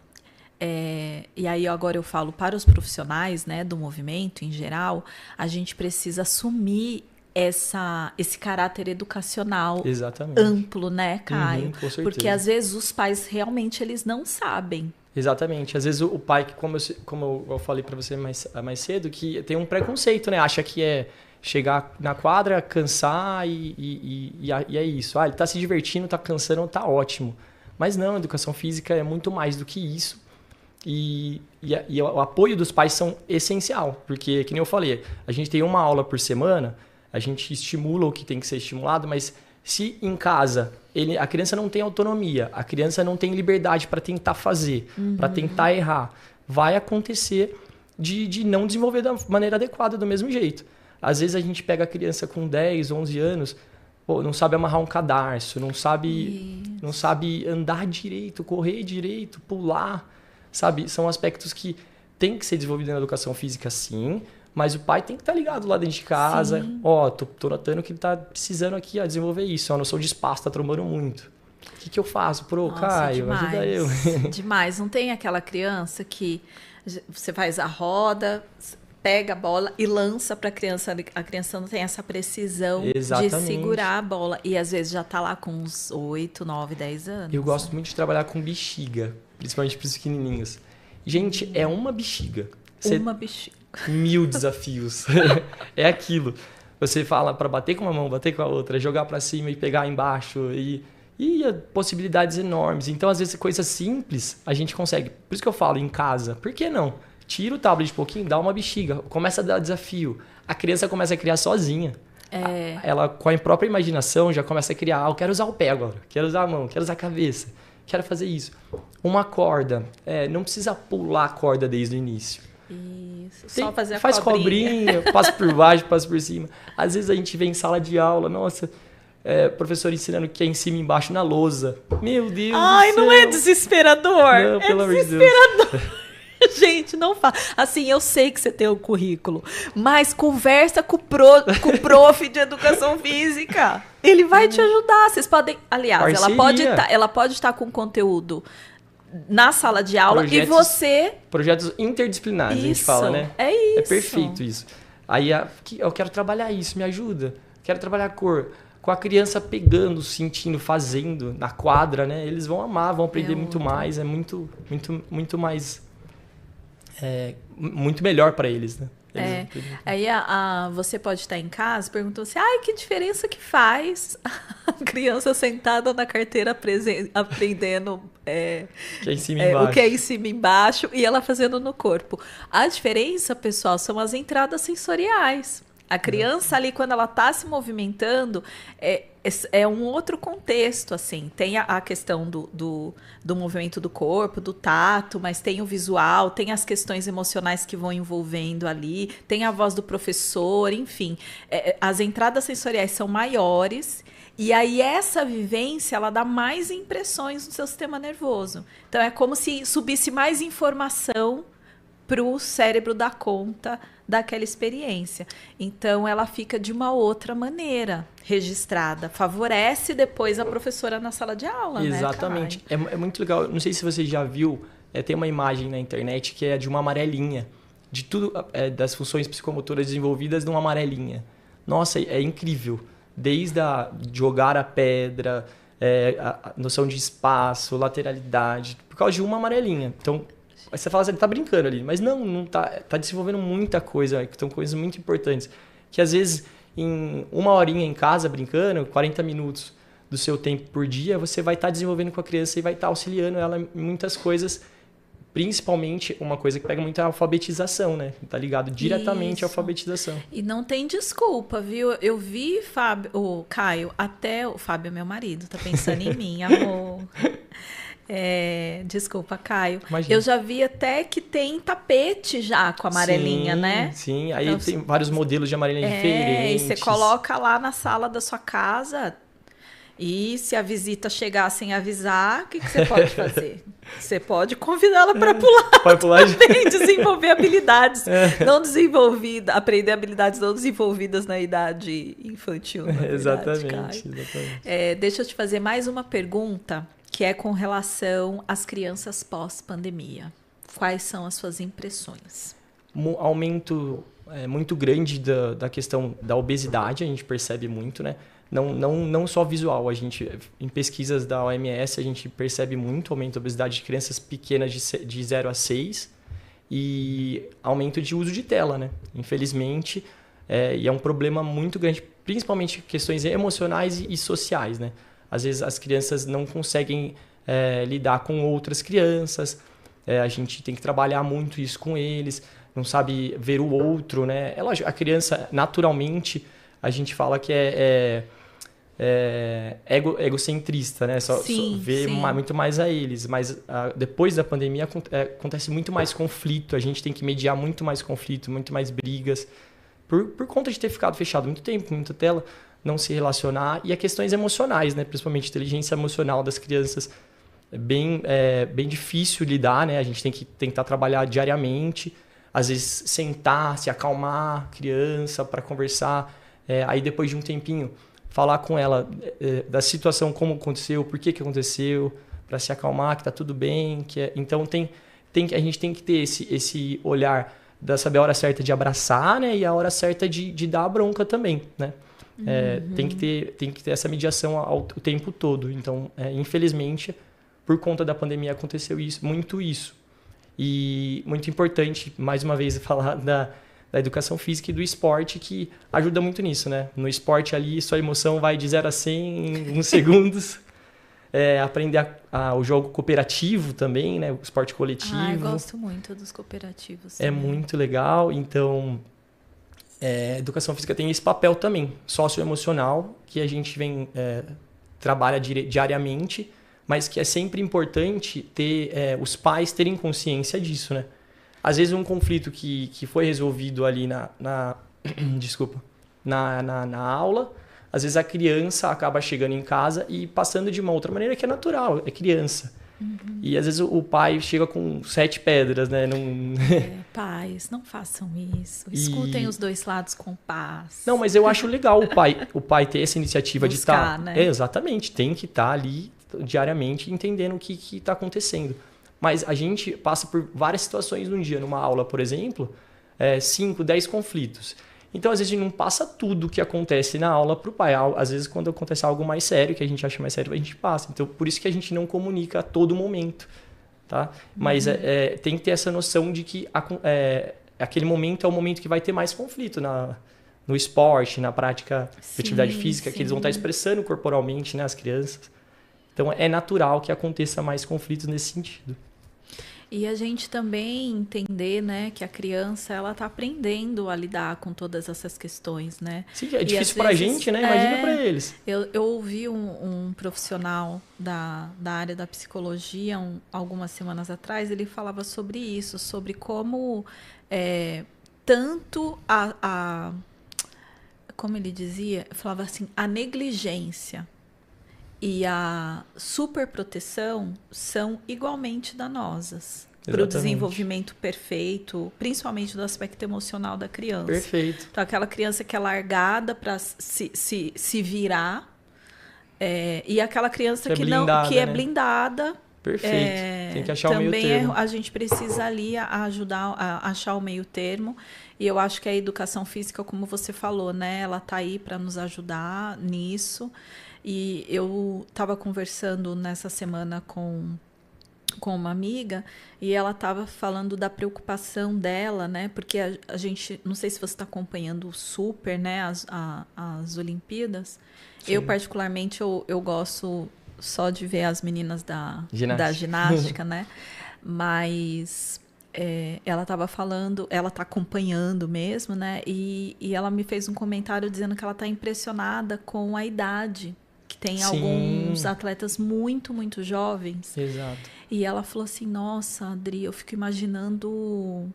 e aí agora eu falo para os profissionais, né, do movimento em geral, a gente precisa assumir esse caráter educacional amplo, né, Caio? Com certeza. Porque às vezes os pais realmente eles não sabem. Exatamente. Às vezes o pai, como eu falei para você mais cedo, que tem um preconceito, né? Acha que é chegar na quadra, cansar e é isso. Ele tá se divertindo, tá cansando, tá ótimo. Mas não, a educação física é muito mais do que isso. E o apoio dos pais são essencial, porque, que nem eu falei, a gente tem uma aula por semana, a gente estimula o que tem que ser estimulado, mas se em casa a criança não tem autonomia, a criança não tem liberdade para tentar fazer, para tentar errar, vai acontecer de não desenvolver da maneira adequada, do mesmo jeito. Às vezes a gente pega a criança com 10, 11 anos, não sabe amarrar um cadarço, não sabe andar direito, correr direito, pular. Sabe? São aspectos que tem que ser desenvolvidos na educação física, sim, mas o pai tem que estar ligado lá dentro de casa. Tô notando que ele tá precisando aqui desenvolver isso. A noção de espaço tá trombando muito. O que eu faço? Caio, demais, ajuda eu. Demais. Não tem aquela criança que você faz a roda, pega a bola e lança para a criança. A criança não tem essa precisão de segurar a bola. E às vezes já tá lá com uns 8, 9, 10 anos. Eu gosto muito de trabalhar com bexiga, principalmente para os pequenininhos. Gente, é uma bexiga. Uma bexiga. 1000 desafios. É aquilo. Você fala para bater com uma mão, bater com a outra, jogar para cima e pegar embaixo e possibilidades enormes. Então, às vezes, coisas simples a gente consegue. Por isso que eu falo em casa. Por que não? Tira o tablet um pouquinho, dá uma bexiga, começa a dar desafio. A criança começa a criar sozinha. Ela, com a própria imaginação, já começa a criar. Eu quero usar o pé agora, quero usar a mão, quero usar a cabeça, quero fazer isso. Uma corda. Não precisa pular a corda desde o início. Isso, só fazer a faz cobrinha, passa por baixo, passa por cima. Às vezes a gente vê em sala de aula, nossa, professor ensinando que é em cima e embaixo na lousa. Meu Deus do céu. Não é desesperador? Não, pelo amor de Deus. Gente, não fala. Assim, eu sei que você tem o currículo, mas conversa com o prof de educação física. Ele vai te ajudar. Vocês podem... Aliás, ela pode estar com conteúdo na sala de aula e você... Projetos interdisciplinares, a gente fala, né? É isso. É perfeito isso. Aí eu quero trabalhar isso, me ajuda. Quero trabalhar a cor. Com a criança pegando, sentindo, fazendo na quadra, né? Eles vão amar, vão aprender muito mais. É muito, muito, muito mais... muito melhor para eles, né? Aí você pode estar em casa perguntando assim, que diferença que faz a criança sentada na carteira aprendendo que é em cima e embaixo. O que é em cima e embaixo e ela fazendo no corpo. A diferença, pessoal, são as entradas sensoriais. A criança ali, quando ela está se movimentando, é um outro contexto, assim. Tem a questão do movimento do corpo, do tato, mas tem o visual, tem as questões emocionais que vão envolvendo ali, tem a voz do professor, enfim. As entradas sensoriais são maiores e aí essa vivência, ela dá mais impressões no seu sistema nervoso. Então, é como se subisse mais informação para o cérebro dar conta daquela experiência. Então, ela fica de uma outra maneira registrada. Favorece depois a professora na sala de aula, Exatamente. né, É muito legal. Não sei se você já viu, tem uma imagem na internet que é de uma amarelinha. De tudo, das funções psicomotoras desenvolvidas numa amarelinha. Nossa, é incrível. Desde jogar a pedra, a noção de espaço, lateralidade, por causa de uma amarelinha. Então, aí você fala assim, ele tá brincando ali. Mas não tá. Tá desenvolvendo muita coisa, que são coisas muito importantes. Que às vezes, em uma horinha em casa brincando, 40 minutos do seu tempo por dia, você vai estar desenvolvendo com a criança e vai estar auxiliando ela em muitas coisas. Principalmente, uma coisa que pega muito é a alfabetização, né? Tá ligado diretamente à alfabetização. E não tem desculpa, viu? Eu vi o Caio, até o Fábio é meu marido, tá pensando em mim, amor. Desculpa, Caio. Imagina. Eu já vi até que tem tapete já com amarelinha, né? Sim, aí então, tem vários modelos de amarelinha diferentes. E você coloca lá na sala da sua casa. E se a visita chegar sem avisar, o que você pode fazer? Você pode convidá-la para pular. Pode pular também, desenvolver habilidades não desenvolvidas, aprender habilidades não desenvolvidas na idade infantil. Na verdade, exatamente. Deixa eu te fazer mais uma pergunta, que é com relação às crianças pós-pandemia. Quais são as suas impressões? Aumento muito grande da questão da obesidade, a gente percebe muito, né? Não só visual, em pesquisas da OMS, a gente percebe muito aumento da obesidade de crianças pequenas de 0 a 6 e aumento de uso de tela, né? Infelizmente, e é um problema muito grande, principalmente questões emocionais e sociais, né? Às vezes as crianças não conseguem lidar com outras crianças, a gente tem que trabalhar muito isso com eles, não sabe ver o outro, né? É lógico, a criança, naturalmente, a gente fala que egocentrista, né? Só vê muito mais a eles. Mas depois da pandemia acontece muito mais conflito. A gente tem que mediar muito mais conflito, muito mais brigas. Por conta de ter ficado fechado muito tempo, muita tela, não se relacionar. E as questões emocionais, né? Principalmente inteligência emocional das crianças. É bem difícil lidar, né? A gente tem que tentar trabalhar diariamente. Às vezes sentar, se acalmar a criança para conversar. Aí depois de um tempinho, falar com ela da situação, como aconteceu, por que aconteceu, para se acalmar, que está tudo bem. Então a gente tem que ter esse olhar, saber a hora certa de abraçar, né? E a hora certa de dar a bronca também, né? Tem que ter essa mediação o tempo todo. Então, infelizmente, por conta da pandemia aconteceu muito isso. E muito importante, mais uma vez, falar da educação física e do esporte, que ajuda muito nisso, né? No esporte ali, sua emoção vai de 0 a 100 em 1 segundos. Aprender o jogo cooperativo também, né? O esporte coletivo. Eu gosto muito dos cooperativos. É muito legal. Então, a educação física tem esse papel também, socioemocional, que a gente trabalha diariamente, mas que é sempre importante ter os pais terem consciência disso, né? Às vezes um conflito que foi resolvido ali na aula, às vezes a criança acaba chegando em casa e passando de uma outra maneira que é natural, é criança. Uhum. E às vezes o pai chega com 7 pedras, né? Pais, não façam isso. Escutem os dois lados com paz. Não, mas eu acho legal o pai ter essa iniciativa de estar... né? Exatamente, tem que estar ali diariamente entendendo o que está acontecendo. Mas a gente passa por várias situações num dia, numa aula, por exemplo, 5, 10 conflitos. Então, às vezes, a gente não passa tudo o que acontece na aula para o pai. Às vezes, quando acontece algo mais sério, que a gente acha mais sério, a gente passa. Então, por isso que a gente não comunica a todo momento. Tá? Mas tem que ter essa noção de que aquele momento é o momento que vai ter mais conflito no esporte, na prática de atividade física, que eles vão estar expressando corporalmente, né, as crianças. Então, é natural que aconteça mais conflitos nesse sentido. E a gente também entender, né, que a criança, ela tá aprendendo a lidar com todas essas questões, né? Sim, é difícil para a gente, né? Imagina para eles. Eu ouvi um profissional da área da psicologia algumas semanas atrás, ele falava sobre isso, sobre como tanto como ele dizia, falava assim, a negligência e a superproteção são igualmente danosas. o Exatamente. desenvolvimento perfeito, principalmente do aspecto emocional da criança. Perfeito. Então, aquela criança que é largada para se virar, e aquela criança Que é não, blindada, que é né? blindada. Perfeito. Tem que achar o meio Também termo. a gente precisa ali ajudar a achar o meio termo. E eu acho que a educação física, como você falou, né? Ela está aí para nos ajudar nisso. E eu estava conversando nessa semana com uma amiga e ela estava falando da preocupação dela, né? Porque a gente, não sei se você está acompanhando o Super, né? As Olimpíadas. Sim. Eu, particularmente, eu gosto só de ver as meninas da ginástica, né? Mas ela estava falando, ela está acompanhando mesmo, né? E ela me fez um comentário dizendo que ela está impressionada com a idade, que tem Sim. alguns atletas muito, muito jovens. Exato. E ela falou assim, nossa, Adri, eu fico imaginando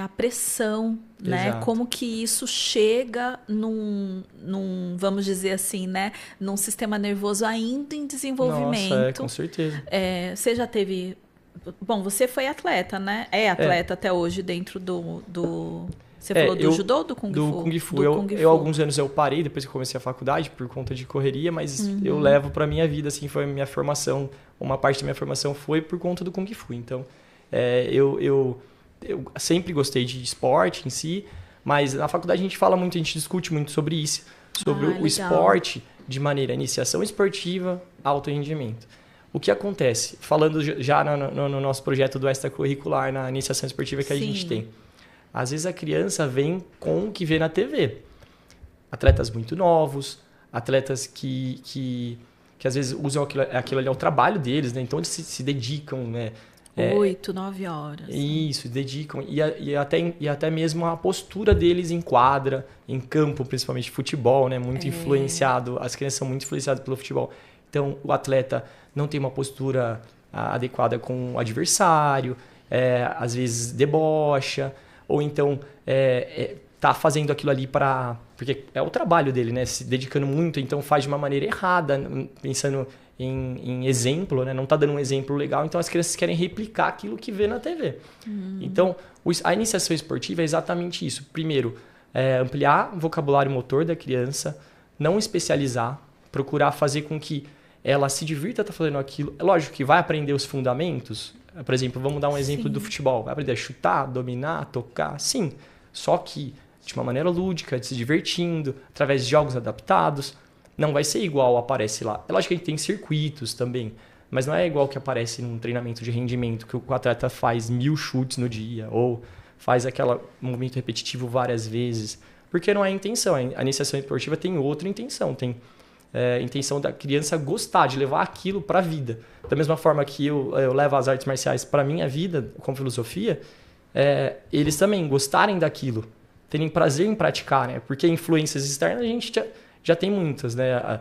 a pressão, né? Exato. Como que isso chega num, vamos dizer assim, né? Num sistema nervoso ainda em desenvolvimento. Nossa, com certeza. Você já teve... Bom, você foi atleta, né? É atleta até hoje dentro do... Você falou do judô ou do Kung Fu? Do Kung Fu. Eu, alguns anos eu parei, depois que comecei a faculdade, por conta de correria, mas eu levo pra minha vida, assim, foi a minha formação, uma parte da minha formação foi por conta do Kung Fu. Então, eu sempre gostei de esporte em si, mas na faculdade a gente discute muito sobre isso, sobre o esporte de maneira iniciação esportiva, alto rendimento. O que acontece? Falando já no nosso projeto do extracurricular, na iniciação esportiva que a gente tem. Às vezes a criança vem com o que vê na TV. Atletas muito novos, atletas que às vezes usam aquilo ali, é o trabalho deles, né? Então eles se dedicam, né? 8, 9 horas. Isso, dedicam. E até mesmo a postura deles em quadra, em campo, principalmente futebol, né? Muito influenciado. As crianças são muito influenciadas pelo futebol. Então o atleta não tem uma postura adequada com o adversário, às vezes debocha, ou então tá fazendo aquilo ali porque é o trabalho dele, né? Se dedicando muito, então faz de uma maneira errada, pensando em exemplo, né? Não tá dando um exemplo legal, então as crianças querem replicar aquilo que vê na TV. Então, a iniciação esportiva é exatamente isso. Primeiro, ampliar o vocabulário motor da criança, não especializar, procurar fazer com que ela se divirta fazendo aquilo. É lógico que vai aprender os fundamentos. Por exemplo, vamos dar um exemplo do futebol. Vai aprender a chutar, dominar, tocar, sim. Só que de uma maneira lúdica, se divertindo, através de jogos adaptados. Não vai ser igual aparece lá. É lógico que a gente tem circuitos também, mas não é igual que aparece num treinamento de rendimento, que o atleta faz 1000 chutes no dia, ou faz aquele movimento repetitivo várias vezes. Porque não é a intenção. A iniciação esportiva tem outra intenção. Tem a intenção da criança gostar de levar aquilo para a vida. Da mesma forma que eu levo as artes marciais para a minha vida, com filosofia, eles também gostarem daquilo, terem prazer em praticar, né? Porque influências externas a gente já tem muitas, né?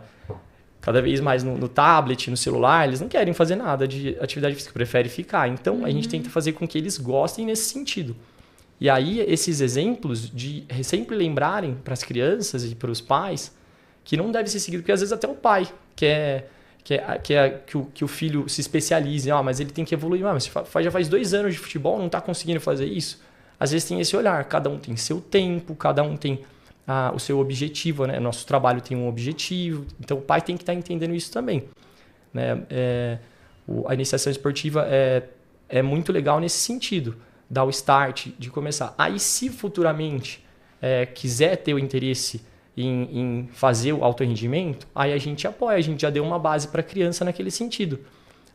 Cada vez mais no tablet, no celular, eles não querem fazer nada de atividade física, preferem ficar. Então, a gente tenta fazer com que eles gostem nesse sentido. E aí, esses exemplos de sempre lembrarem para as crianças e para os pais que não deve ser seguido, porque às vezes até o pai quer que o filho se especialize, mas ele tem que evoluir. Mas já faz 2 anos de futebol, não está conseguindo fazer isso? Às vezes tem esse olhar, cada um tem seu tempo, cada um tem o seu objetivo, né? Nosso trabalho tem um objetivo, então o pai tem que estar entendendo isso também, né? A iniciação esportiva é muito legal nesse sentido, dar o start, de começar. Aí, se futuramente quiser ter o interesse em fazer o alto rendimento, aí a gente apoia, a gente já deu uma base para a criança naquele sentido.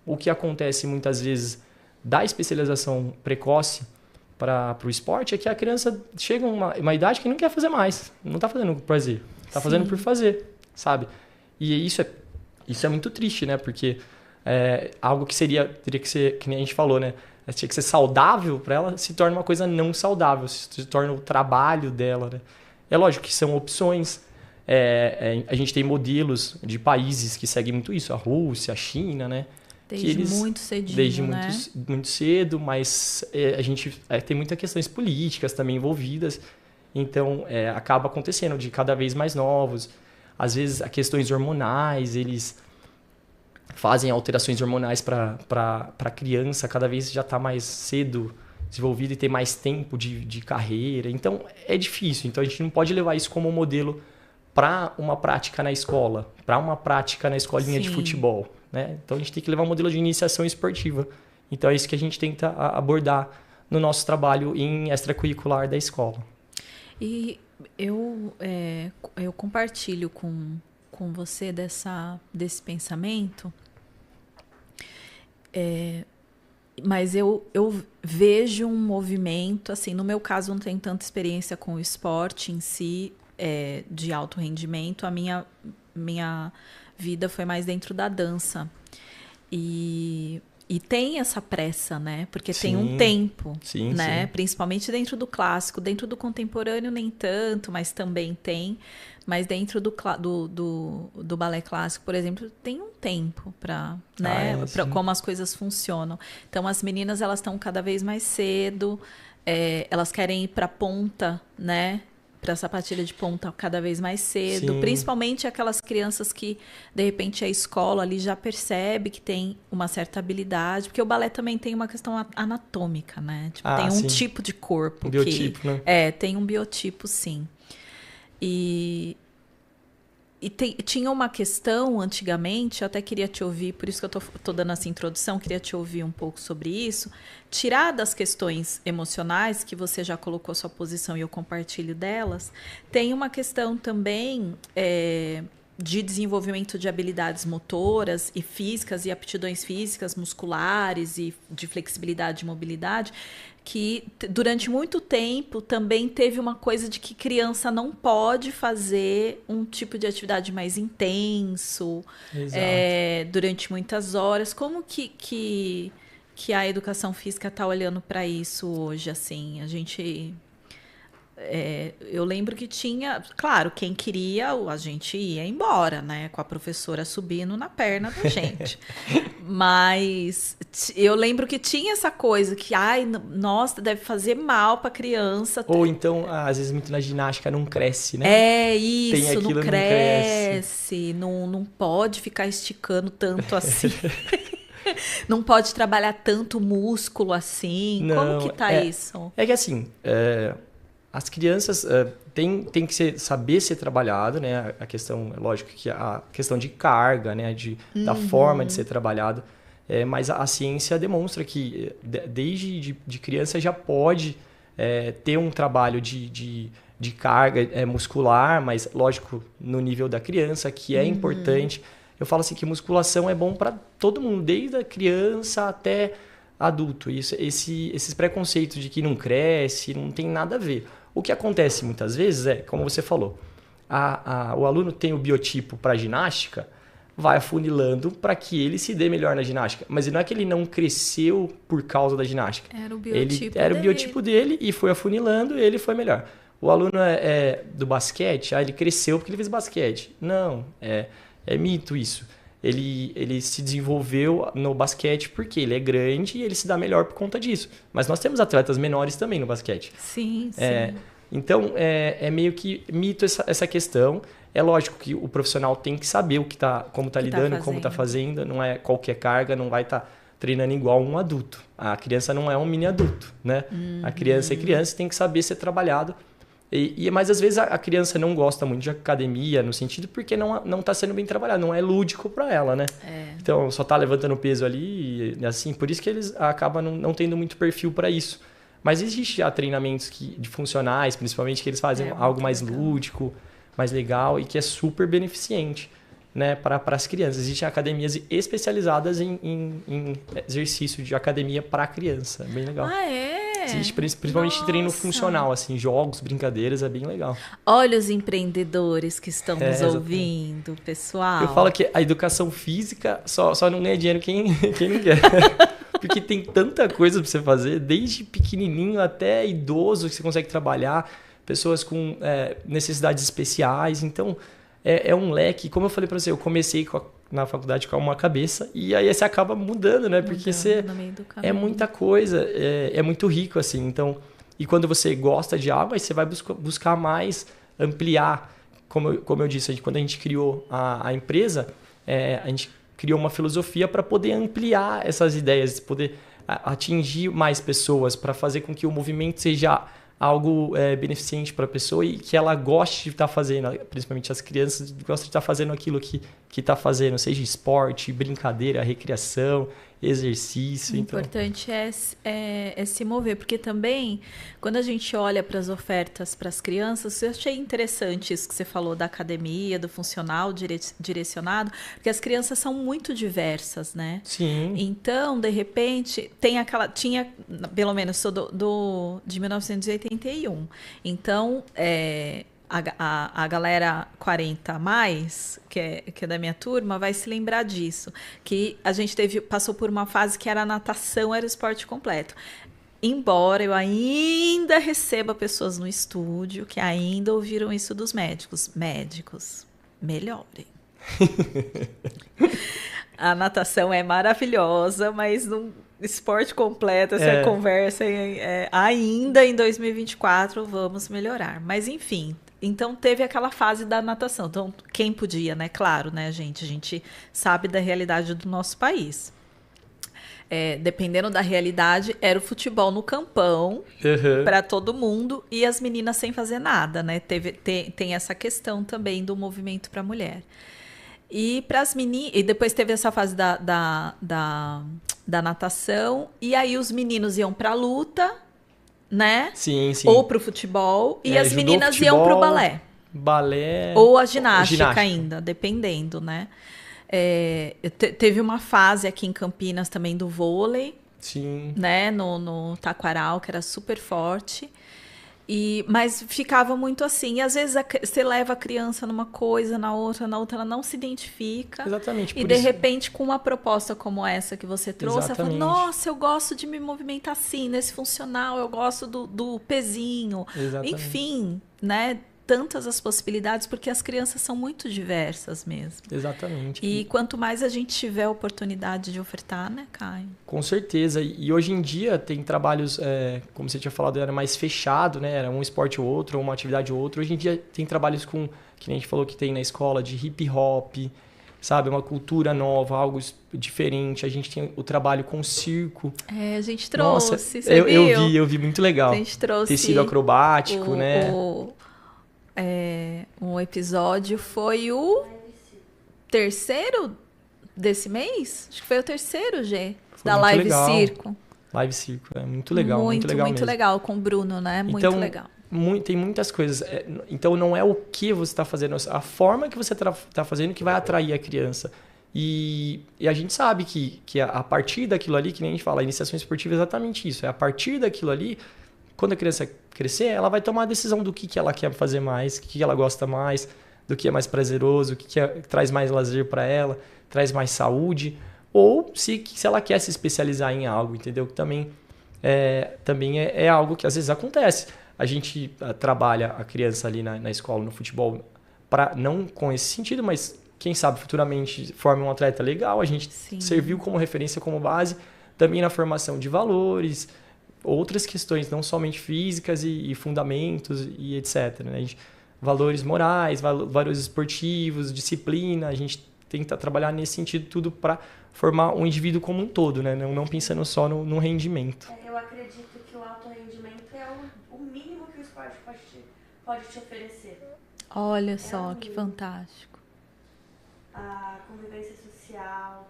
O que acontece muitas vezes da especialização precoce para o esporte é que a criança chega a uma idade que não quer fazer mais, não está fazendo por prazer, está fazendo por fazer, sabe? E isso é muito triste, né? Porque algo que teria que ser, que nem a gente falou, né? Tinha que ser saudável para ela, se torna uma coisa não saudável, se torna o trabalho dela, né? É lógico que são opções. A gente tem modelos de países que seguem muito isso, a Rússia, a China, né? Desde muito cedinho, desde né? muito cedo, mas a gente tem muitas questões políticas também envolvidas, então acaba acontecendo de cada vez mais novos. Às vezes, as questões hormonais, eles fazem alterações hormonais para a criança cada vez já estar mais cedo desenvolvida e ter mais tempo de carreira. Então, é difícil. Então, a gente não pode levar isso como modelo para uma prática na escola, para uma prática na escolinha de futebol, né? Então, a gente tem que levar um modelo de iniciação esportiva. Então, é isso que a gente tenta abordar no nosso trabalho em extracurricular da escola. E eu compartilho com você desse pensamento, mas eu vejo um movimento, assim, no meu caso não tenho tanta experiência com o esporte em si, de alto rendimento, a minha vida foi mais dentro da dança. E tem essa pressa, né? Porque tem um tempo, né? Sim. Principalmente dentro do clássico. Dentro do contemporâneo nem tanto, mas também tem. Mas dentro do balé clássico, por exemplo, tem um tempo para, né? Para como as coisas funcionam. Então, as meninas, elas estão cada vez mais cedo. Elas querem ir para ponta, né? Para a sapatilha de ponta cada vez mais cedo. Sim. Principalmente aquelas crianças que, de repente, a escola ali já percebe que tem uma certa habilidade. Porque o balé também tem uma questão anatômica, né? Tipo, tem um tipo de corpo. Um biotipo, né? Tem um biotipo, sim. E tinha uma questão antigamente, eu até queria te ouvir, por isso que eu tô dando essa introdução, queria te ouvir um pouco sobre isso. Tirar das questões emocionais, que você já colocou sua posição e eu compartilho delas, tem uma questão também de desenvolvimento de habilidades motoras e físicas e aptidões físicas, musculares e de flexibilidade e mobilidade, que durante muito tempo também teve uma coisa de que criança não pode fazer um tipo de atividade mais intenso durante muitas horas. Como que a educação física está olhando para isso hoje? Assim, a gente... eu lembro que tinha... Claro, quem queria, a gente ia embora, né? Com a professora subindo na perna da gente. Mas eu lembro que tinha essa coisa que, nossa, deve fazer mal para criança. Ou então, às vezes, muito na ginástica não cresce, né? Isso, não cresce. Não pode ficar esticando tanto assim. Não pode trabalhar tanto músculo assim. Não, como que tá isso? É que assim... As crianças têm que saber ser trabalhado, né? A questão, é lógico que a questão de carga, né? Da forma de ser trabalhado. Mas a ciência demonstra que desde de criança já pode ter um trabalho de carga muscular, mas lógico no nível da criança, que é importante. Eu falo assim que musculação é bom para todo mundo, desde a criança até adulto. Esses preconceitos de que não cresce, não tem nada a ver. O que acontece muitas vezes como você falou, o aluno tem o biotipo para ginástica, vai afunilando para que ele se dê melhor na ginástica. Mas não é que ele não cresceu por causa da ginástica. Era o biotipo o biotipo dele e foi afunilando e ele foi melhor. O aluno do basquete, ele cresceu porque ele fez basquete. Não, é mito isso. Ele se desenvolveu no basquete porque ele é grande e ele se dá melhor por conta disso. Mas nós temos atletas menores também no basquete. Sim. Então, é meio que mito essa questão. É lógico que o profissional tem que saber como está lidando, como está fazendo. Não é qualquer carga, não vai estar treinando igual um adulto. A criança não é um mini adulto, né? A criança é criança, tem que saber ser trabalhado. Mas às vezes a criança não gosta muito de academia, no sentido porque não está sendo bem trabalhado, não é lúdico para ela, né? Então só está levantando peso ali, e assim, por isso que eles acabam não tendo muito perfil para isso. Mas existe já treinamentos de funcionais, principalmente, que eles fazem algo mais lúdico, mais legal e que é super beneficente, né, para as crianças. Existem academias especializadas em exercício de academia para criança, é bem legal. Existe principalmente treino funcional, assim, jogos, brincadeiras, é bem legal. Olha os empreendedores que estão nos ouvindo, pessoal. Eu falo que a educação física só não ganha dinheiro quem não quer. Porque tem tanta coisa para você fazer, desde pequenininho até idoso que você consegue trabalhar, pessoas com necessidades especiais. Então, é um leque. Como eu falei para você, eu comecei na faculdade com uma cabeça e aí você acaba mudando, né? Porque é muita coisa, é muito rico, assim. Então, e quando você gosta de algo, aí você vai buscar mais, ampliar. Como eu disse, quando a gente criou a empresa, a gente criou uma filosofia para poder ampliar essas ideias, poder atingir mais pessoas, para fazer com que o movimento seja algo beneficente para a pessoa e que ela goste de estar fazendo, principalmente as crianças, gostam de estar fazendo aquilo que está fazendo, seja esporte, brincadeira, recreação, exercício. O importante é se mover, porque também, quando a gente olha para as ofertas para as crianças, eu achei interessante isso que você falou da academia, do funcional direcionado, porque as crianças são muito diversas, né? Sim. Então, de repente, tinha, pelo menos, sou de 1981, então, a galera 40 a mais, que é da minha turma, vai se lembrar disso. Que a gente passou por uma fase que a natação era o esporte completo. Embora eu ainda receba pessoas no estúdio que ainda ouviram isso dos médicos. Médicos, melhorem. A natação é maravilhosa, mas no esporte completo, essa conversa ainda em 2024 vamos melhorar. Mas enfim... Então, teve aquela fase da natação. Então, quem podia, né? Claro, né, gente? A gente sabe da realidade do nosso país. Dependendo da realidade, era o futebol no campão para todo mundo e as meninas sem fazer nada, né? Tem essa questão também do movimento para a mulher. E para as meninas... E depois teve essa fase da natação. E aí os meninos iam para a luta... né? Sim, sim. Ou pro futebol. E as judô, meninas futebol, iam pro balé. Balé. Ou a ginástica ainda, dependendo, né? Teve uma fase aqui em Campinas também do vôlei. Sim. Né? No Taquaral, que era super forte. Mas ficava muito assim. E às vezes você leva a criança numa coisa, na outra, ela não se identifica. Exatamente. E de repente, com uma proposta como essa que você trouxe, ela fala, nossa, eu gosto de me movimentar assim, nesse funcional, eu gosto do pezinho. Exatamente. Enfim, né? Tantas as possibilidades, porque as crianças são muito diversas mesmo. Exatamente. E quanto mais a gente tiver a oportunidade de ofertar, né, Caio? Com certeza. E hoje em dia tem trabalhos, como você tinha falado, era mais fechado, né? Era um esporte ou outro, ou uma atividade ou outra. Hoje em dia tem trabalhos que nem a gente falou que tem na escola, de hip hop, sabe? Uma cultura nova, algo diferente. A gente tem o trabalho com circo. A gente trouxe, Nossa, você eu vi muito legal. A gente trouxe tecido acrobático, né? Um episódio foi o terceiro desse mês? Acho que foi o terceiro, da Live legal. Circo. Live Circo, é muito legal, muito legal mesmo. Muito legal, com o Bruno, né? Muito legal. Tem muitas coisas. Então, não é o que você está fazendo, a forma que você está fazendo que vai atrair a criança. E a gente sabe que a partir daquilo ali, que nem a gente fala, a iniciação esportiva é exatamente isso. É a partir daquilo ali, quando a criança crescer, ela vai tomar a decisão do que ela quer fazer mais, o que ela gosta mais, do que é mais prazeroso, o que traz mais lazer para ela, traz mais saúde, ou se ela quer se especializar em algo, entendeu? Que também é algo que às vezes acontece. A gente trabalha a criança ali na escola, no futebol, não com esse sentido, mas quem sabe futuramente forma um atleta legal, a gente serviu como referência, como base, também na formação de valores, outras questões, não somente físicas e fundamentos e etc. Né? Valores morais, valores esportivos, disciplina, a gente tenta trabalhar nesse sentido tudo para formar um indivíduo como um todo, né? Não pensando só no rendimento. Eu acredito que o alto rendimento é o mínimo que o esporte pode te oferecer. Olha só, que fantástico. A convivência social,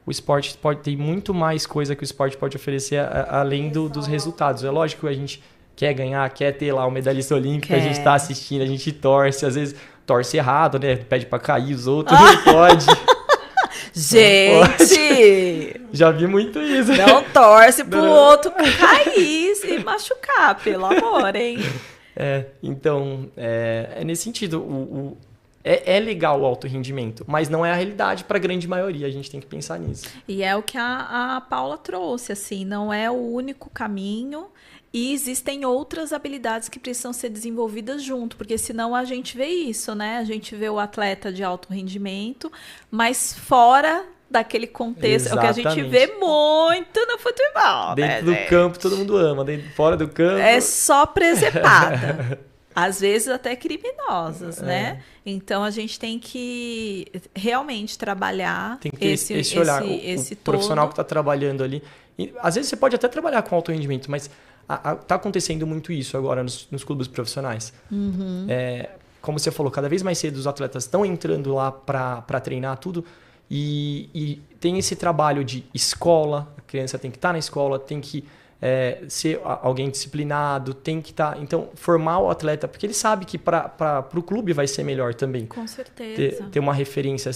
O esporte tem muito mais coisa que o esporte pode oferecer além dos resultados. É lógico que a gente quer ganhar, quer ter lá o medalhista olímpico, a gente está assistindo, a gente torce, às vezes torce errado, né? Pede para cair os outros, não pode. Gente! Já vi muito isso. Não torce pro outro cair e machucar, pelo amor, hein? Então, é nesse sentido. É legal o alto rendimento, mas não é a realidade para a grande maioria, a gente tem que pensar nisso. E é o que a Paula trouxe, assim, não é o único caminho e existem outras habilidades que precisam ser desenvolvidas junto, porque senão a gente vê isso, né? A gente vê o atleta de alto rendimento, mas fora daquele contexto, é o que a gente vê muito no futebol. Dentro do campo todo mundo ama, fora do campo... É só presepada. às vezes até criminosas, É. né? Então a gente tem que realmente trabalhar Tem que ter esse olhar. esse O profissional que todo. está trabalhando ali. E, às vezes você pode até trabalhar com alto rendimento, mas tá acontecendo muito isso agora nos clubes profissionais. Como você falou, cada vez mais cedo os atletas estão entrando lá para treinar tudo. E tem esse trabalho de escola, a criança tem que estar na escola, tem que ser alguém disciplinado, tem que estar... Então, formar o atleta, porque ele sabe que para o clube vai ser melhor também. Com certeza. Ter uma referência,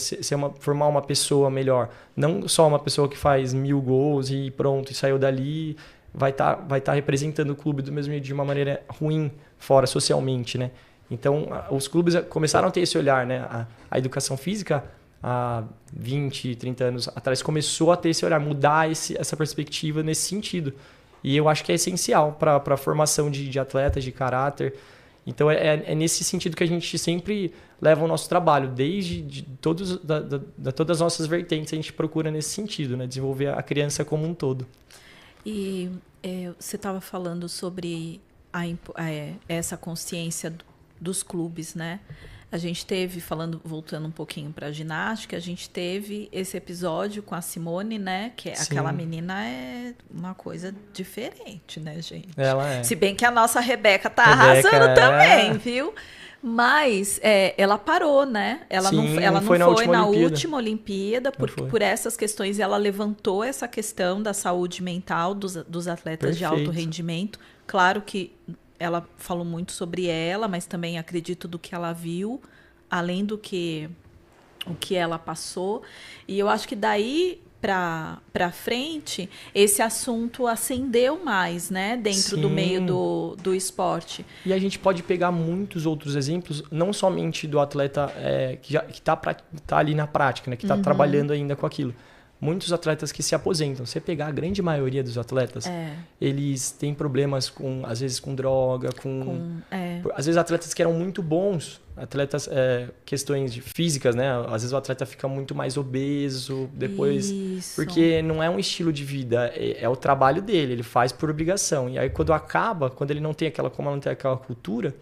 formar uma pessoa melhor. Não só uma pessoa que faz 1000 gols e pronto, e saiu dali, vai tá representando o clube do mesmo jeito, de uma maneira ruim, fora socialmente, né? Então, os clubes começaram a ter esse olhar, né? A educação física, há 20, 30 anos atrás, começou a ter esse olhar, mudar essa perspectiva nesse sentido. E eu acho que é essencial para a formação de atletas, de caráter. Então, é nesse sentido que a gente sempre leva o nosso trabalho. Desde todas as nossas vertentes, a gente procura nesse sentido, né? Desenvolver a criança como um todo. E você estava falando sobre essa consciência dos clubes, né? A gente teve, voltando um pouquinho para a ginástica, a gente teve esse episódio com a Simone, né? Que aquela menina é uma coisa diferente, né, gente? Ela é. Se bem que a nossa Rebeca tá arrasando também, viu? Mas ela parou, né? Ela Sim, não foi foi na Olimpíada. última Olimpíada, porque por essas questões ela levantou essa questão da saúde mental dos atletas de alto rendimento. Claro que ela falou muito sobre ela, mas também acredito do que ela viu, além do que o que ela passou. E eu acho que daí para frente, esse assunto acendeu mais, né? Dentro do meio do esporte. E a gente pode pegar muitos outros exemplos, não somente do atleta que tá ali na prática, né? Que está trabalhando ainda com aquilo. Muitos atletas que se aposentam. Você pegar a grande maioria dos atletas, eles têm problemas às vezes com droga, às vezes atletas que eram muito bons, atletas, questões físicas, né? Às vezes o atleta fica muito mais obeso depois, porque não é um estilo de vida, é o trabalho dele, ele faz por obrigação. E aí quando ele não tem aquela cultura,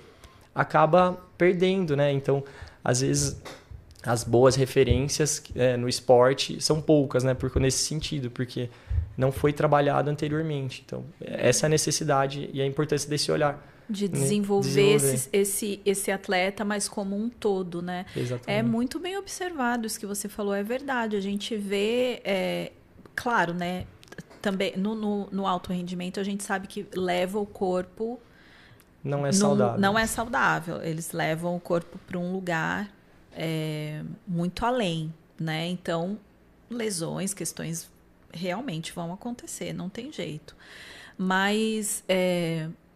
acaba perdendo, né? Então, às vezes as boas referências no esporte são poucas, né? Nesse sentido, porque não foi trabalhado anteriormente. Então, essa é a necessidade e a importância desse olhar. De desenvolver esse atleta, mas como um todo, né? Exatamente. É muito bem observado isso que você falou, é verdade. A gente vê, claro, né? Também no alto rendimento, a gente sabe que leva o corpo... Não é saudável. Não é saudável. Eles levam o corpo para um lugar... muito além, né? Então, lesões, questões realmente vão acontecer, não tem jeito. Mas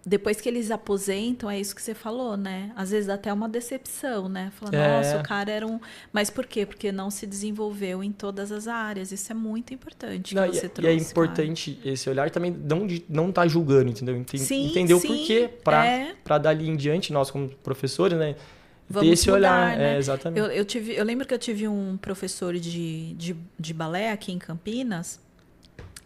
depois que eles aposentam, é isso que você falou, né? Às vezes dá até uma decepção, né? Fala, nossa, o cara era um... Mas por quê? Porque não se desenvolveu em todas as áreas. Isso é muito importante que você trouxe. E é importante esse olhar também não tá julgando, entendeu? Entender o porquê para dali em diante, nós como professores, né? Vamos esse mudar, olhar, né? Exatamente. Eu lembro que eu tive um professor de balé aqui em Campinas,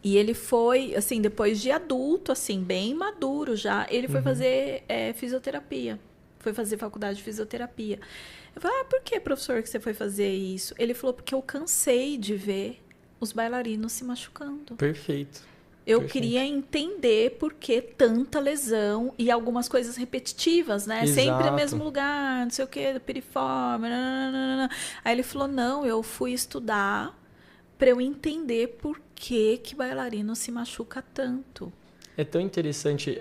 e ele foi, assim, depois de adulto, assim, bem maduro já, ele foi fazer fisioterapia. Foi fazer faculdade de fisioterapia. Eu falei, por que, professor, que você foi fazer isso? Ele falou, porque eu cansei de ver os bailarinos se machucando. Perfeito. Eu queria entender por que tanta lesão e algumas coisas repetitivas, né? Exato. Sempre no mesmo lugar, não sei o que, piriforme. Nananana. Aí ele falou, não, eu fui estudar para eu entender por que bailarino se machuca tanto. É tão interessante,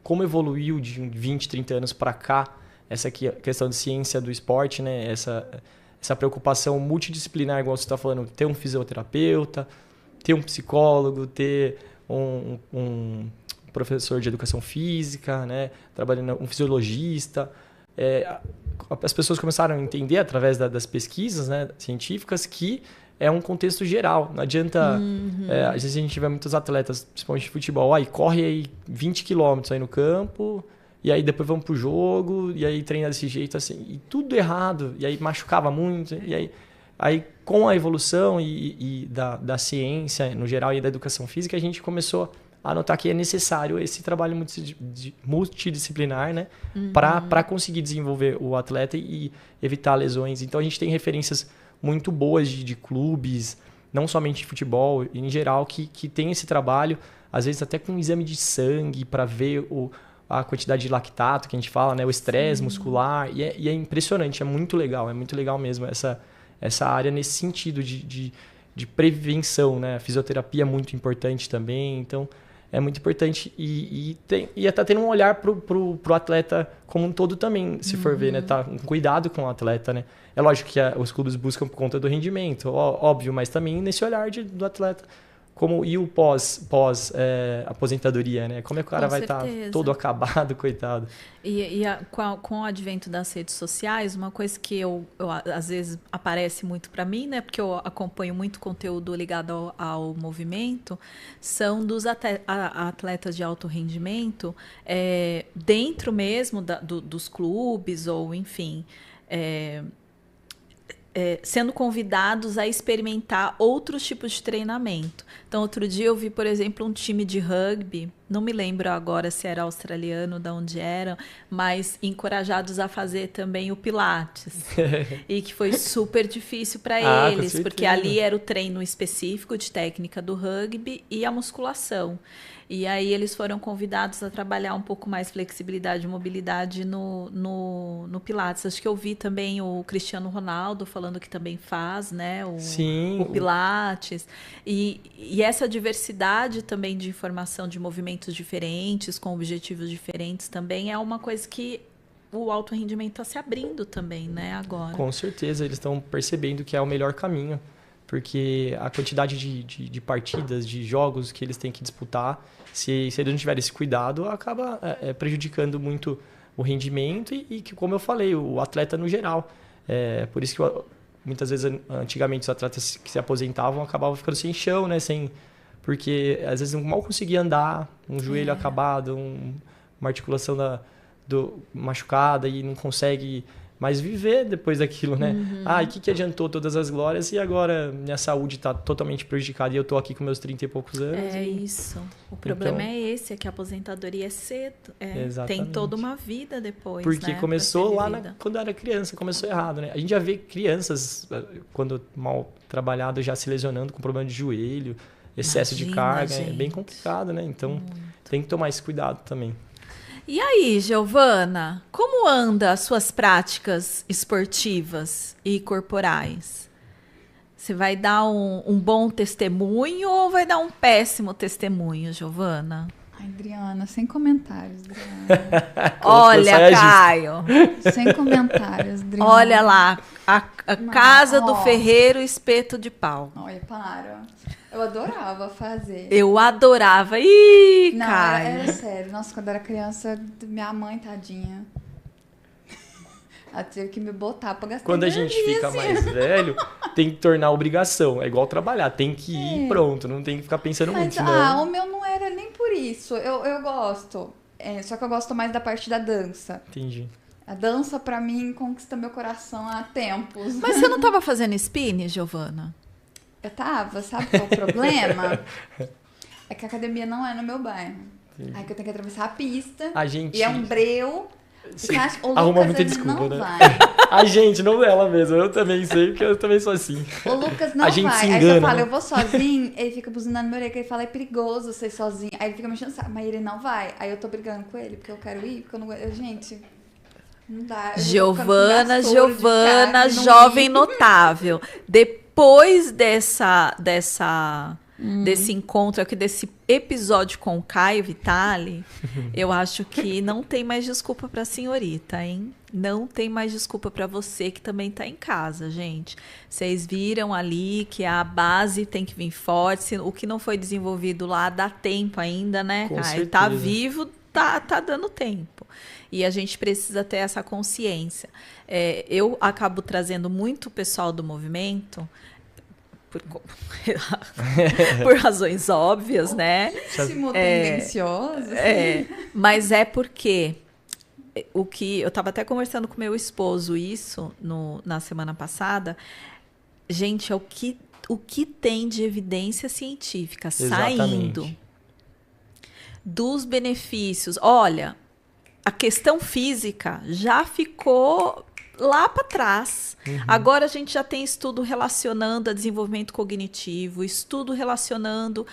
como evoluiu de 20, 30 anos para cá, essa questão de ciência do esporte, né? Essa preocupação multidisciplinar, igual você está falando, ter um fisioterapeuta, ter um psicólogo, ter um professor de educação física, né? Trabalhando um fisiologista. As pessoas começaram a entender, através das pesquisas, né, científicas, que é um contexto geral. Não adianta... às vezes a gente vê muitos atletas, principalmente de futebol, corre aí 20 quilômetros aí no campo, e aí depois vamos pro jogo, e aí treina desse jeito, assim, e tudo errado, e aí machucava muito, e aí com a evolução da ciência no geral e da educação física, a gente começou a notar que é necessário esse trabalho multidisciplinar, né? Para conseguir desenvolver o atleta e evitar lesões. Então, a gente tem referências muito boas de clubes, não somente de futebol, em geral, que tem esse trabalho, às vezes até com um exame de sangue para ver a quantidade de lactato que a gente fala, né? O estresse muscular. E é impressionante, é muito legal mesmo essa área nesse sentido de prevenção, né? A fisioterapia é muito importante também, então é muito importante e tá tendo um olhar pro atleta como um todo também, se for ver, né? Tá um cuidado com o atleta, né? É lógico que os clubes buscam por conta do rendimento, óbvio, mas também nesse olhar do atleta. E o aposentadoria, né? Como é que o cara vai estar todo acabado, coitado. Com o advento das redes sociais, uma coisa que eu às vezes aparece muito para mim, né? Porque eu acompanho muito conteúdo ligado ao movimento, são dos atletas de alto rendimento, dentro mesmo dos clubes, ou enfim... sendo convidados a experimentar outros tipos de treinamento. Então, outro dia eu vi, por exemplo, um time de rugby, não me lembro agora se era australiano, de onde era, mas encorajados a fazer também o Pilates. E que foi super difícil para eles, porque ali era o treino específico de técnica do rugby e a musculação. E aí eles foram convidados a trabalhar um pouco mais flexibilidade e mobilidade no Pilates. Acho que eu vi também o Cristiano Ronaldo falando que também faz, né? O Pilates. E essa diversidade também de informação de movimentos diferentes, com objetivos diferentes também, é uma coisa que o alto rendimento está se abrindo também, né? Agora. Com certeza, eles estão percebendo que é o melhor caminho. Porque a quantidade de partidas, de jogos que eles têm que disputar, se eles não tiverem esse cuidado, acaba prejudicando muito o rendimento e que, como eu falei, o atleta no geral. Por isso que muitas vezes, antigamente, os atletas que se aposentavam acabavam ficando sem chão, né? Porque às vezes mal conseguia andar, um joelho acabado, uma articulação machucada e não consegue... Mas viver depois daquilo, né? E o que adiantou todas as glórias e agora minha saúde está totalmente prejudicada e eu estou aqui com meus 30 e poucos anos. Isso. O problema é esse, é que a aposentadoria é cedo. Tem toda uma vida depois, porque né? Começou lá quando eu era criança, começou errado, né? A gente já vê crianças, quando mal trabalhado, já se lesionando com problema de joelho, excesso de carga. Gente. É bem complicado, né? Então, tem que tomar esse cuidado também. E aí, Giovana, como anda as suas práticas esportivas e corporais? Você vai dar um bom testemunho ou vai dar um péssimo testemunho, Giovana? Ai, Adriana, sem comentários, Adriana. Olha, Caio. Sem comentários, Adriana. Olha lá, a casa do ferreiro, espeto de pau. Olha, para. Eu adorava fazer. Eu adorava. Ih, não, Caio. Era sério. Nossa, quando eu era criança, minha mãe, tadinha, ela teve que me botar pra gastar Quando a gente fica mais velho, tem que tornar obrigação. É igual trabalhar, tem que ir pronto, não tem que ficar pensando muito. O meu não era nem por isso. Eu gosto. Só que eu gosto mais da parte da dança. Entendi. A dança, pra mim, conquista meu coração há tempos. Mas você não tava fazendo spinning, Giovana? Eu tava, sabe qual é o problema? É que a academia não é no meu bairro. Entendi. Aí que eu tenho que atravessar a pista. E é um breu. Você acha, o arruma Lucas, muita desculpa, não né? vai. A gente, não ela mesmo. Eu também sei, porque eu também sou assim. O Lucas não a gente vai. Se engana, aí eu falo, né? eu vou sozinho, ele fica buzinando no meu orelha, ele fala, é perigoso ser sozinho. Aí ele fica me enchendo o saco, mas ele não vai. Aí eu tô brigando com ele, porque eu quero ir, porque eu não... Gente... Não dá. Giovana, jovem notável. Depois desse encontro aqui, desse episódio com o Caio Vitale, eu acho que não tem mais desculpa pra senhorita, hein? Não tem mais desculpa pra você que também tá em casa, gente. Vocês viram ali que a base tem que vir forte. O que não foi desenvolvido lá dá tempo ainda, né, Caio? Tá vivo, tá dando tempo. E a gente precisa ter essa consciência. Eu acabo trazendo muito pessoal do movimento, por razões óbvias, né? Tendencioso. Mas é porque eu estava até conversando com meu esposo isso na semana passada. Gente, o que tem de evidência científica saindo dos benefícios. Olha, a questão física já ficou lá para trás. Agora a gente já tem estudo relacionando a desenvolvimento cognitivo, estudo relacionando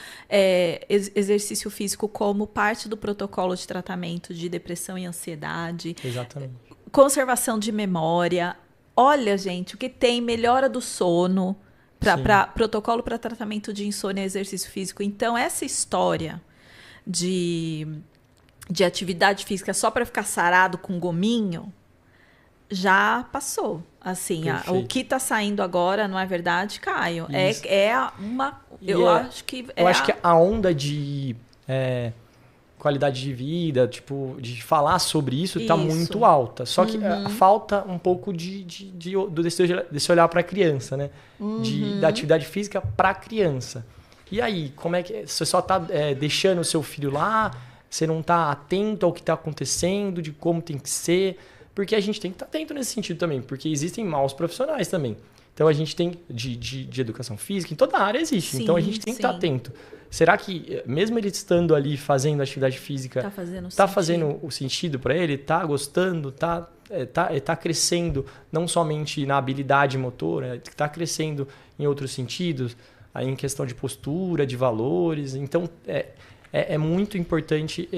exercício físico como parte do protocolo de tratamento de depressão e ansiedade. Exatamente. Conservação de memória. Olha, gente, o que tem melhora do sono, protocolo para tratamento de insônia e exercício físico. Então, essa história de atividade física só para ficar sarado com gominho já passou. Assim, o que está saindo agora, não é verdade, Caio? Eu acho que a onda de qualidade de vida, tipo, de falar sobre isso, está muito alta. Só que falta um pouco desse olhar para a criança, né? Da atividade física para a criança. E aí, como é que você só está deixando o seu filho lá? Você não está atento ao que está acontecendo, de como tem que ser? Porque a gente tem que estar atento nesse sentido também, porque existem maus profissionais também. Então, a gente tem de educação física, em toda a área existe. Então, a gente tem que estar atento. Será que, mesmo ele estando ali fazendo atividade física, está fazendo o sentido para ele? Está gostando? Está crescendo não somente na habilidade motora, está crescendo em outros sentidos, aí em questão de postura, de valores. Então, é muito importante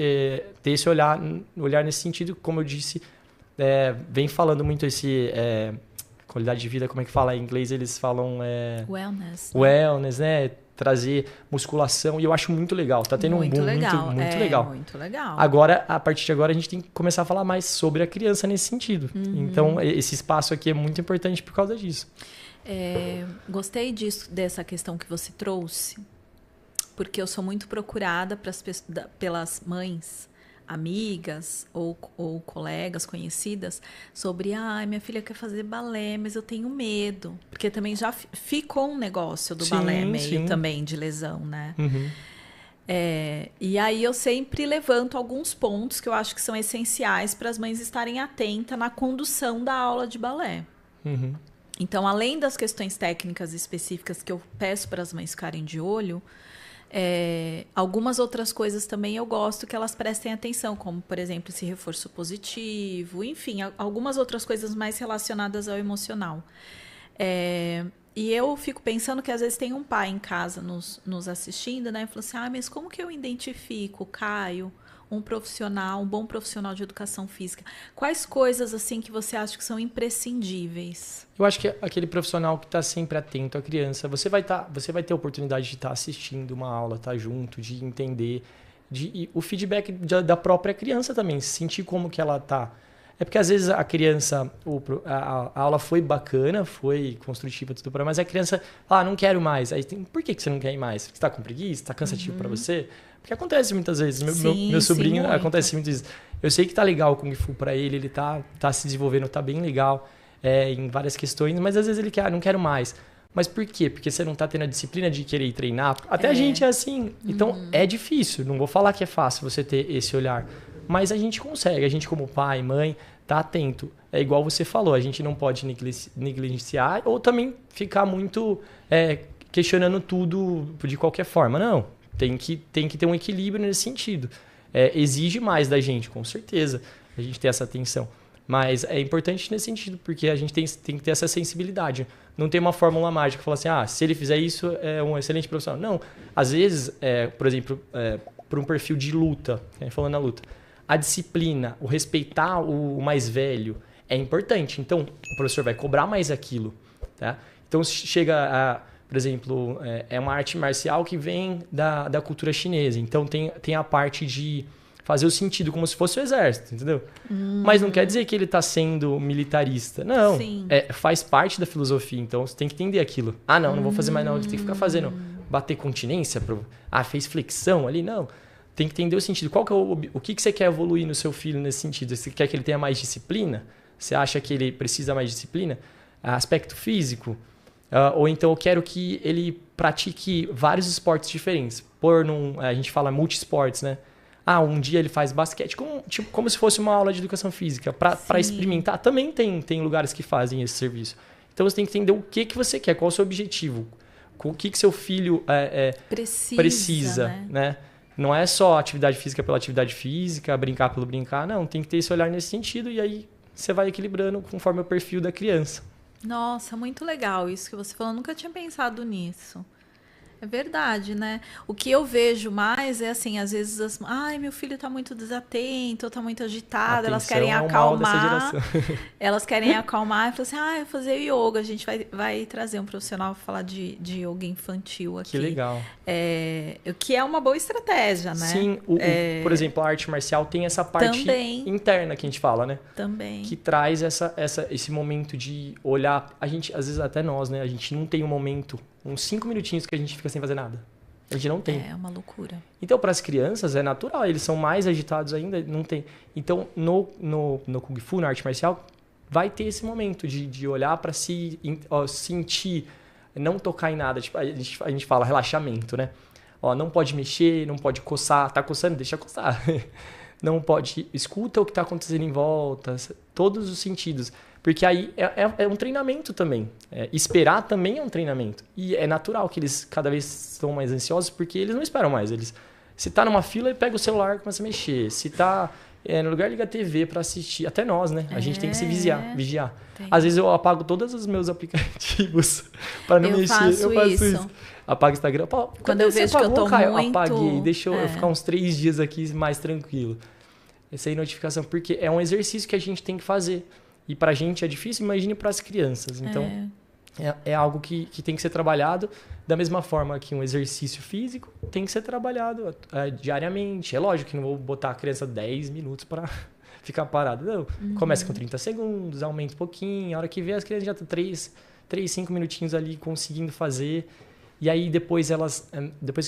ter esse olhar nesse sentido, como eu disse, vem falando muito esse qualidade de vida, como é que fala em inglês? Eles falam wellness, né? Trazer musculação, e eu acho muito legal. Tá tendo muito um boom legal. muito legal. Muito legal. Agora, a partir de agora, a gente tem que começar a falar mais sobre a criança nesse sentido. Então, esse espaço aqui é muito importante por causa disso. Gostei dessa questão que você trouxe, porque eu sou muito procurada pelas mães, amigas ou colegas conhecidas sobre, minha filha quer fazer balé, mas eu tenho medo. Porque também já ficou um negócio do balé meio também de lesão, né? E aí eu sempre levanto alguns pontos que eu acho que são essenciais para as mães estarem atentas na condução da aula de balé. Então, além das questões técnicas específicas que eu peço para as mães ficarem de olho, algumas outras coisas também eu gosto que elas prestem atenção, como, por exemplo, esse reforço positivo, enfim, algumas outras coisas mais relacionadas ao emocional. E eu fico pensando que às vezes tem um pai em casa nos assistindo, né? E fala assim, mas como que eu identifico, Caio, um bom profissional de educação física? Quais coisas, assim, que você acha que são imprescindíveis? Eu acho que aquele profissional que está sempre atento à criança, você vai ter a oportunidade de estar assistindo uma aula, estar junto, de entender, e o feedback da própria criança também, sentir como que ela está. É porque às vezes a criança, a aula foi bacana, foi construtiva, tudo para, mas a criança, não quero mais. Aí por que você não quer ir mais? Você está com preguiça? Está cansativo para você? Porque acontece muitas vezes. Meu sobrinho acontece muitas vezes. Eu sei que tá legal o Kung Fu para ele tá se desenvolvendo, tá bem legal em várias questões, mas às vezes ele quer, não quero mais. Mas por quê? Porque você não tá tendo a disciplina de querer ir treinar. Até a gente é assim. Então é difícil. Não vou falar que é fácil você ter esse olhar. Mas a gente consegue. A gente como pai, mãe, tá atento. É igual você falou. A gente não pode negligenciar ou também ficar muito questionando tudo de qualquer forma. Não. Tem que ter um equilíbrio nesse sentido. Exige mais da gente, com certeza, a gente ter essa atenção. Mas é importante nesse sentido, porque a gente tem que ter essa sensibilidade. Não tem uma fórmula mágica que fala assim, se ele fizer isso, é um excelente profissional. Não. Às vezes, por exemplo, por um perfil de luta, falando na luta, a disciplina, o respeitar o mais velho é importante. Então, o professor vai cobrar mais aquilo. Tá? Então, chega por exemplo, é uma arte marcial que vem da cultura chinesa. Então, tem a parte de fazer o sentido como se fosse o exército, entendeu? Mas não quer dizer que ele está sendo militarista. Não, faz parte da filosofia. Então, você tem que entender aquilo. Não vou fazer mais não. Ele tem que ficar fazendo, bater continência. Fez flexão ali? Não. Tem que entender o sentido. Qual que é o que você quer evoluir no seu filho nesse sentido? Você quer que ele tenha mais disciplina? Você acha que ele precisa mais disciplina? Aspecto físico? Ou então eu quero que ele pratique vários esportes diferentes. A gente fala multi-esportes, né? Um dia ele faz basquete, como se fosse uma aula de educação física. Para experimentar, também tem lugares que fazem esse serviço. Então você tem que entender o que você quer, qual é o seu objetivo. O que seu filho precisa, né? Não é só atividade física pela atividade física, brincar pelo brincar. Não, tem que ter esse olhar nesse sentido e aí você vai equilibrando conforme o perfil da criança. Nossa, muito legal isso que você falou. Eu nunca tinha pensado nisso. É verdade, né? O que eu vejo mais é assim, às vezes, ai, meu filho tá muito desatento, tá muito agitado, elas querem acalmar. Elas querem acalmar e falam assim, eu vou fazer yoga. A gente vai trazer um profissional para falar de yoga infantil aqui. Que legal. Que é uma boa estratégia, né? Sim, por exemplo, a arte marcial tem essa parte interna que a gente fala, né? Também. Que traz esse momento de olhar. A gente, às vezes até nós, né? A gente não tem um momento, uns 5 minutinhos que a gente fica sem fazer nada. A gente não tem. É uma loucura. Então, para as crianças, é natural. Eles são mais agitados ainda, não tem. Então, no Kung Fu, na arte marcial, vai ter esse momento de olhar para si, sentir, não tocar em nada. Tipo, a gente fala relaxamento, né? Não pode mexer, não pode coçar. Tá coçando? Deixa coçar. Não pode... Escuta o que está acontecendo em volta. Todos os sentidos. Porque aí é um treinamento também. Esperar também é um treinamento. E é natural que eles cada vez estão mais ansiosos porque eles não esperam mais. Se tá numa fila, ele pega o celular e começa a mexer. Se tá no lugar, liga a TV para assistir. Até nós, né? A gente tem que se vigiar. Às vezes eu apago todos os meus aplicativos para não mexer. Eu faço isso. Apago o Instagram. Quando eu vejo que eu tô muito... Apaguei. Deixa eu ficar uns 3 dias aqui mais tranquilo. Essa aí notificação. Porque é um exercício que a gente tem que fazer. E pra gente é difícil, imagine para as crianças. Então, é algo que tem que ser trabalhado da mesma forma que um exercício físico tem que ser trabalhado diariamente. É lógico que não vou botar a criança 10 minutos para ficar parada. Não, começa com 30 segundos, aumenta um pouquinho. A hora que vê, as crianças já estão 5 minutinhos ali conseguindo fazer. E aí, depois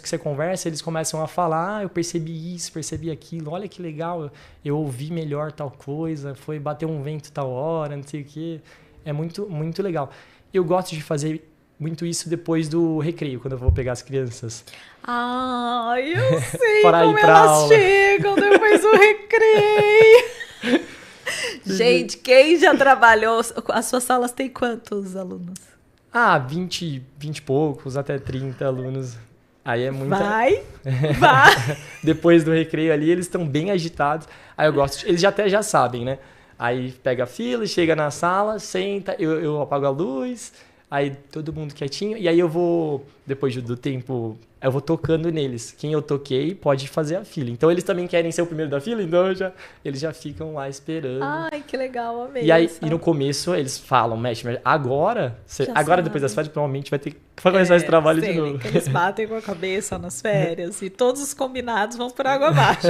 que você conversa, eles começam a falar, eu percebi isso, percebi aquilo, olha que legal, eu ouvi melhor tal coisa, foi bater um vento tal hora, não sei o quê. É muito, muito legal. Eu gosto de fazer muito isso depois do recreio, quando eu vou pegar as crianças. Eu sei como elas chegam depois do recreio. Gente, quem já trabalhou, as suas salas têm quantos alunos? 20 e poucos, até 30 alunos. Aí é muita... Vai! Depois do recreio ali, eles estão bem agitados. Aí eu gosto... Eles já sabem, né? Aí pega a fila, chega na sala, senta, eu apago a luz, aí todo mundo quietinho. E aí eu vou, depois do tempo, eu vou tocando neles. Quem eu toquei pode fazer a fila. Então eles também querem ser o primeiro da fila, então eles já ficam lá esperando. Ai, que legal, amei. E aí, no começo, eles falam, mestre, agora depois das férias, provavelmente vai ter que começar esse trabalho de novo. Que eles batem com a cabeça nas férias e todos os combinados vão por água abaixo.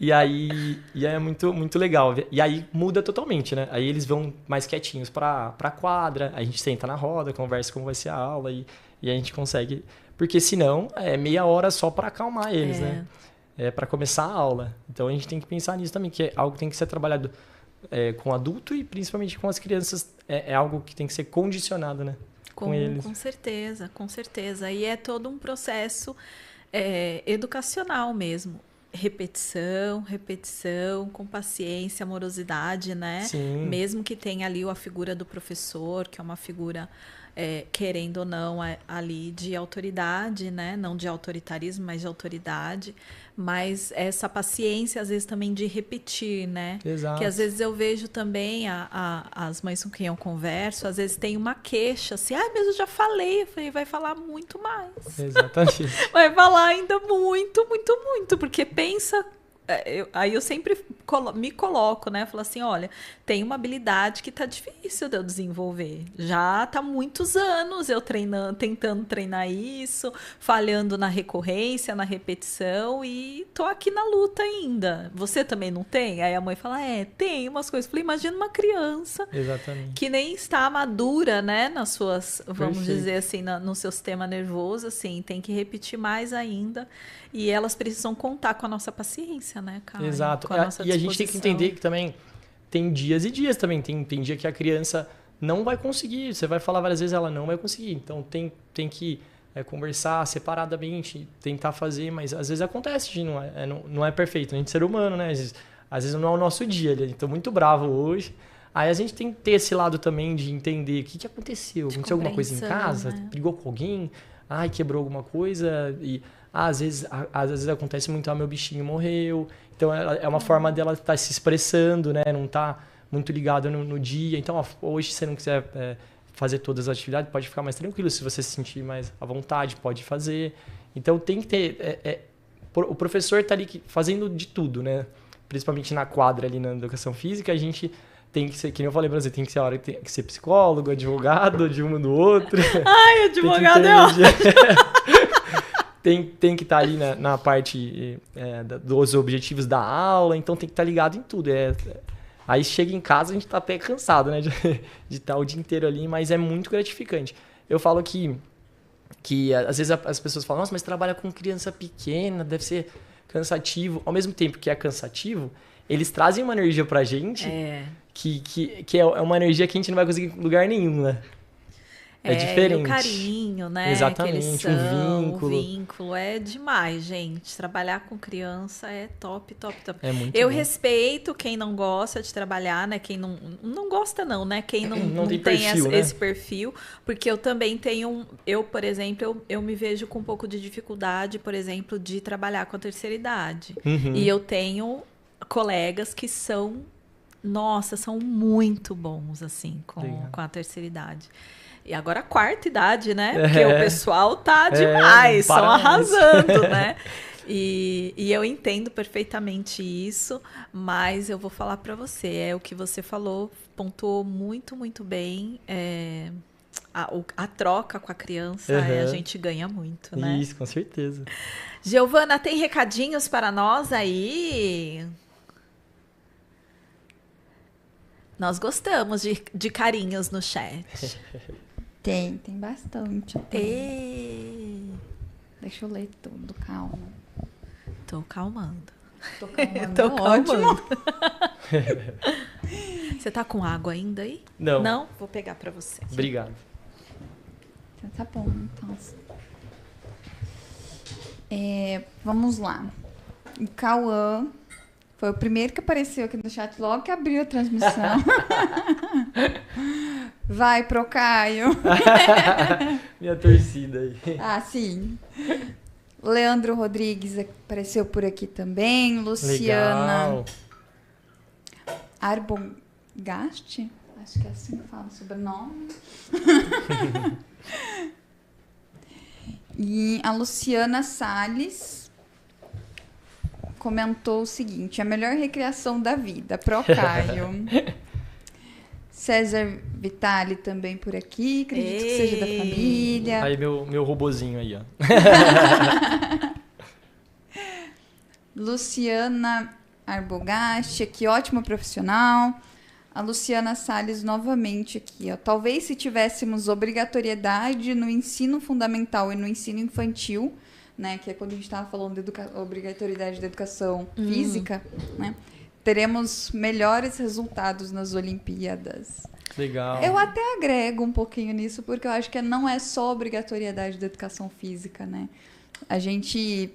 E aí é muito, muito legal. E aí muda totalmente, né? Aí eles vão mais quietinhos pra quadra, a gente senta na roda, conversa como vai ser a aula e a gente consegue... Porque senão é meia hora só pra acalmar eles, né? É pra começar a aula. Então a gente tem que pensar nisso também, que é algo que tem que ser trabalhado com adulto e principalmente com as crianças. É algo que tem que ser condicionado, né? Com eles. Com certeza, com certeza. E é todo um processo educacional mesmo. Repetição, com paciência, amorosidade, né? Sim. Mesmo que tenha ali a figura do professor, que é uma figura, querendo ou não, ali de autoridade, né? Não de autoritarismo, mas de autoridade. Mas essa paciência, às vezes, também de repetir, né? Exato. Que às vezes eu vejo também as mães com quem eu converso, às vezes tem uma queixa, assim, mas eu já falei. Eu falei, vai falar muito mais. Exatamente. Vai falar ainda muito, muito, muito, porque pensa... Aí eu sempre me coloco, né? Falo assim, olha, tem uma habilidade que tá difícil de eu desenvolver. Já tá muitos anos eu tentando treinar isso, falhando na recorrência, na repetição e tô aqui na luta ainda. Você também não tem? Aí a mãe fala, tem umas coisas. Eu falei, imagina uma criança que nem está madura, né? Nas suas, vamos dizer assim, no seu sistema nervoso, assim, tem que repetir mais ainda. E elas precisam contar com a nossa paciência, né, cara? Exato. E a gente tem que entender que também tem dias e dias também. Tem dia que a criança não vai conseguir. Você vai falar várias vezes, ela não vai conseguir. Então tem que conversar separadamente, tentar fazer, mas às vezes acontece de não é perfeito. A gente é ser humano, né? Às vezes não é o nosso dia. Estou muito bravo hoje. Aí a gente tem que ter esse lado também de entender o que aconteceu. Aconteceu alguma coisa em casa? Né? Brigou com alguém? Quebrou alguma coisa? E às vezes acontece muito, meu bichinho morreu. Então, é uma forma dela estar se expressando, né? Não tá muito ligado no dia. Então, hoje, se você não quiser fazer todas as atividades, pode ficar mais tranquilo. Se você se sentir mais à vontade, pode fazer. Então, tem que ter... o professor está ali fazendo de tudo, né? Principalmente na quadra ali na educação física, a gente tem que ser, que nem eu falei pra você, tem que ser a hora que tem que ser psicólogo, advogado de um do outro. Ai, advogado é ótimo. Tem que estar ali na parte dos objetivos da aula, então tem que estar ligado em tudo. Aí chega em casa, a gente tá até cansado, né? De estar o dia inteiro ali, mas é muito gratificante. Eu falo que às vezes as pessoas falam, nossa, mas trabalha com criança pequena, deve ser cansativo. Ao mesmo tempo que é cansativo, eles trazem uma energia pra gente que é uma energia que a gente não vai conseguir em lugar nenhum, né? É diferente. O carinho, né? Exatamente, o vínculo. É demais, gente. Trabalhar com criança é top, top, top. É muito Eu bom. respeito quem não gosta de trabalhar, né? Quem não gosta não, né? Quem não tem perfil, esse perfil. Porque eu também tenho... Eu, por exemplo, eu me vejo com um pouco de dificuldade, por exemplo, de trabalhar com a terceira idade. Uhum. E eu tenho colegas que são... Nossa, são muito bons, assim, com a terceira idade. E agora a quarta idade, né? Porque o pessoal tá demais, estão arrasando, né? E eu entendo perfeitamente isso, mas eu vou falar para você, é o que você falou, pontuou muito, muito bem. A troca com a criança, a gente ganha muito, né? Isso, com certeza. Giovana, tem recadinhos para nós aí? Nós gostamos de carinhos no chat. Tem bastante. Deixa eu ler tudo, calma. Tô calmando. Tô calmando. Tô calmando. Ótimo. Você tá com água ainda aí? Não. Não? Vou pegar pra você. Obrigado. Tá bom, então. Vamos lá. O Cauã foi o primeiro que apareceu aqui no chat logo que abriu a transmissão. Vai pro Caio. Minha torcida aí. Ah, sim. Leandro Rodrigues apareceu por aqui também. Luciana Legal. Arbogast? Acho que é assim que fala o sobrenome. E a Luciana Salles comentou o seguinte: a melhor recreação da vida, pro Caio. César Vitali também por aqui, acredito que seja da família. Aí meu robozinho aí, ó. Luciana Arbogast, aqui, ótima profissional. A Luciana Salles novamente aqui, ó. Talvez se tivéssemos obrigatoriedade no ensino fundamental e no ensino infantil, né, que é quando a gente estava falando de obrigatoriedade da educação física, né, teremos melhores resultados nas Olimpíadas. Legal. Eu até agrego um pouquinho nisso, porque eu acho que não é só obrigatoriedade da educação física, né? A gente...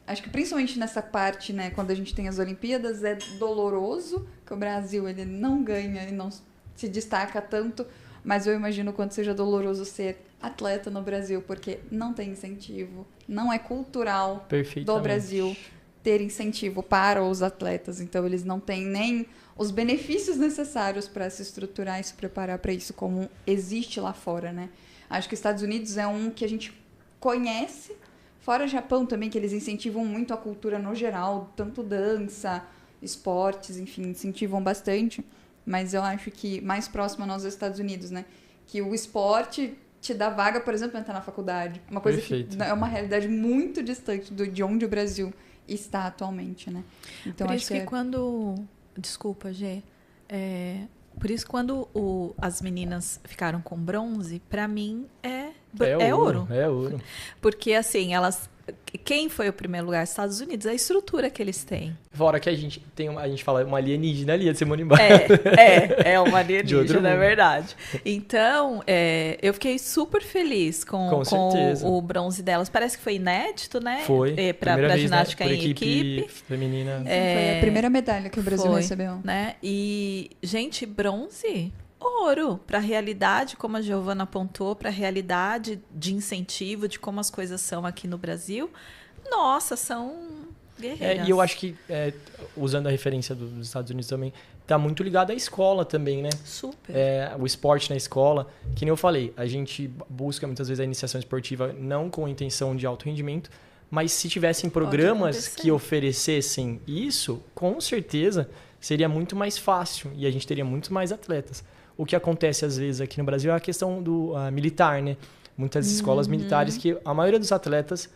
Acho que principalmente nessa parte, né, quando a gente tem as Olimpíadas, é doloroso, que o Brasil ele não ganha e não se destaca tanto, mas eu imagino o quanto seja doloroso ser atleta no Brasil, porque não tem incentivo, não é cultural do Brasil ter incentivo para os atletas, então eles não têm nem os benefícios necessários para se estruturar e se preparar para isso, como existe lá fora, né? Acho que os Estados Unidos é um que a gente conhece, fora o Japão também, que eles incentivam muito a cultura no geral, tanto dança, esportes, enfim, incentivam bastante, mas eu acho que mais próximo a nós dos Estados Unidos, né? Que o esporte te dá vaga, por exemplo, para entrar na faculdade. Uma coisa que é uma realidade muito distante de onde o Brasil está atualmente, né? Então, por isso que quando... Desculpa, Gê. Por isso, quando as meninas ficaram com bronze, pra mim é ouro. É ouro. Porque, assim, elas... Quem foi o primeiro lugar? Estados Unidos. A estrutura que eles têm. Fora que a gente fala uma alienígena ali, a Simone Biles. É uma alienígena, é verdade. Então, eu fiquei super feliz com o bronze delas. Parece que foi inédito, né? Foi. Pra ginástica, né? em equipe. Feminina. Foi a primeira medalha que o Brasil recebeu. Né? E, gente, bronze... ouro para a realidade, como a Giovana apontou, para a realidade de incentivo, de como as coisas são aqui no Brasil. Nossa, são guerreiras. E eu acho que, usando a referência dos Estados Unidos também, tá muito ligado à escola também, né? Super. O esporte na escola, que nem eu falei, a gente busca muitas vezes a iniciação esportiva não com a intenção de alto rendimento, mas se tivessem programas acontecer. que oferecessem isso, com certeza seria muito mais fácil e a gente teria muito mais atletas. O que acontece às vezes aqui no Brasil é a questão do militar, né? Muitas escolas militares que a maioria dos atletas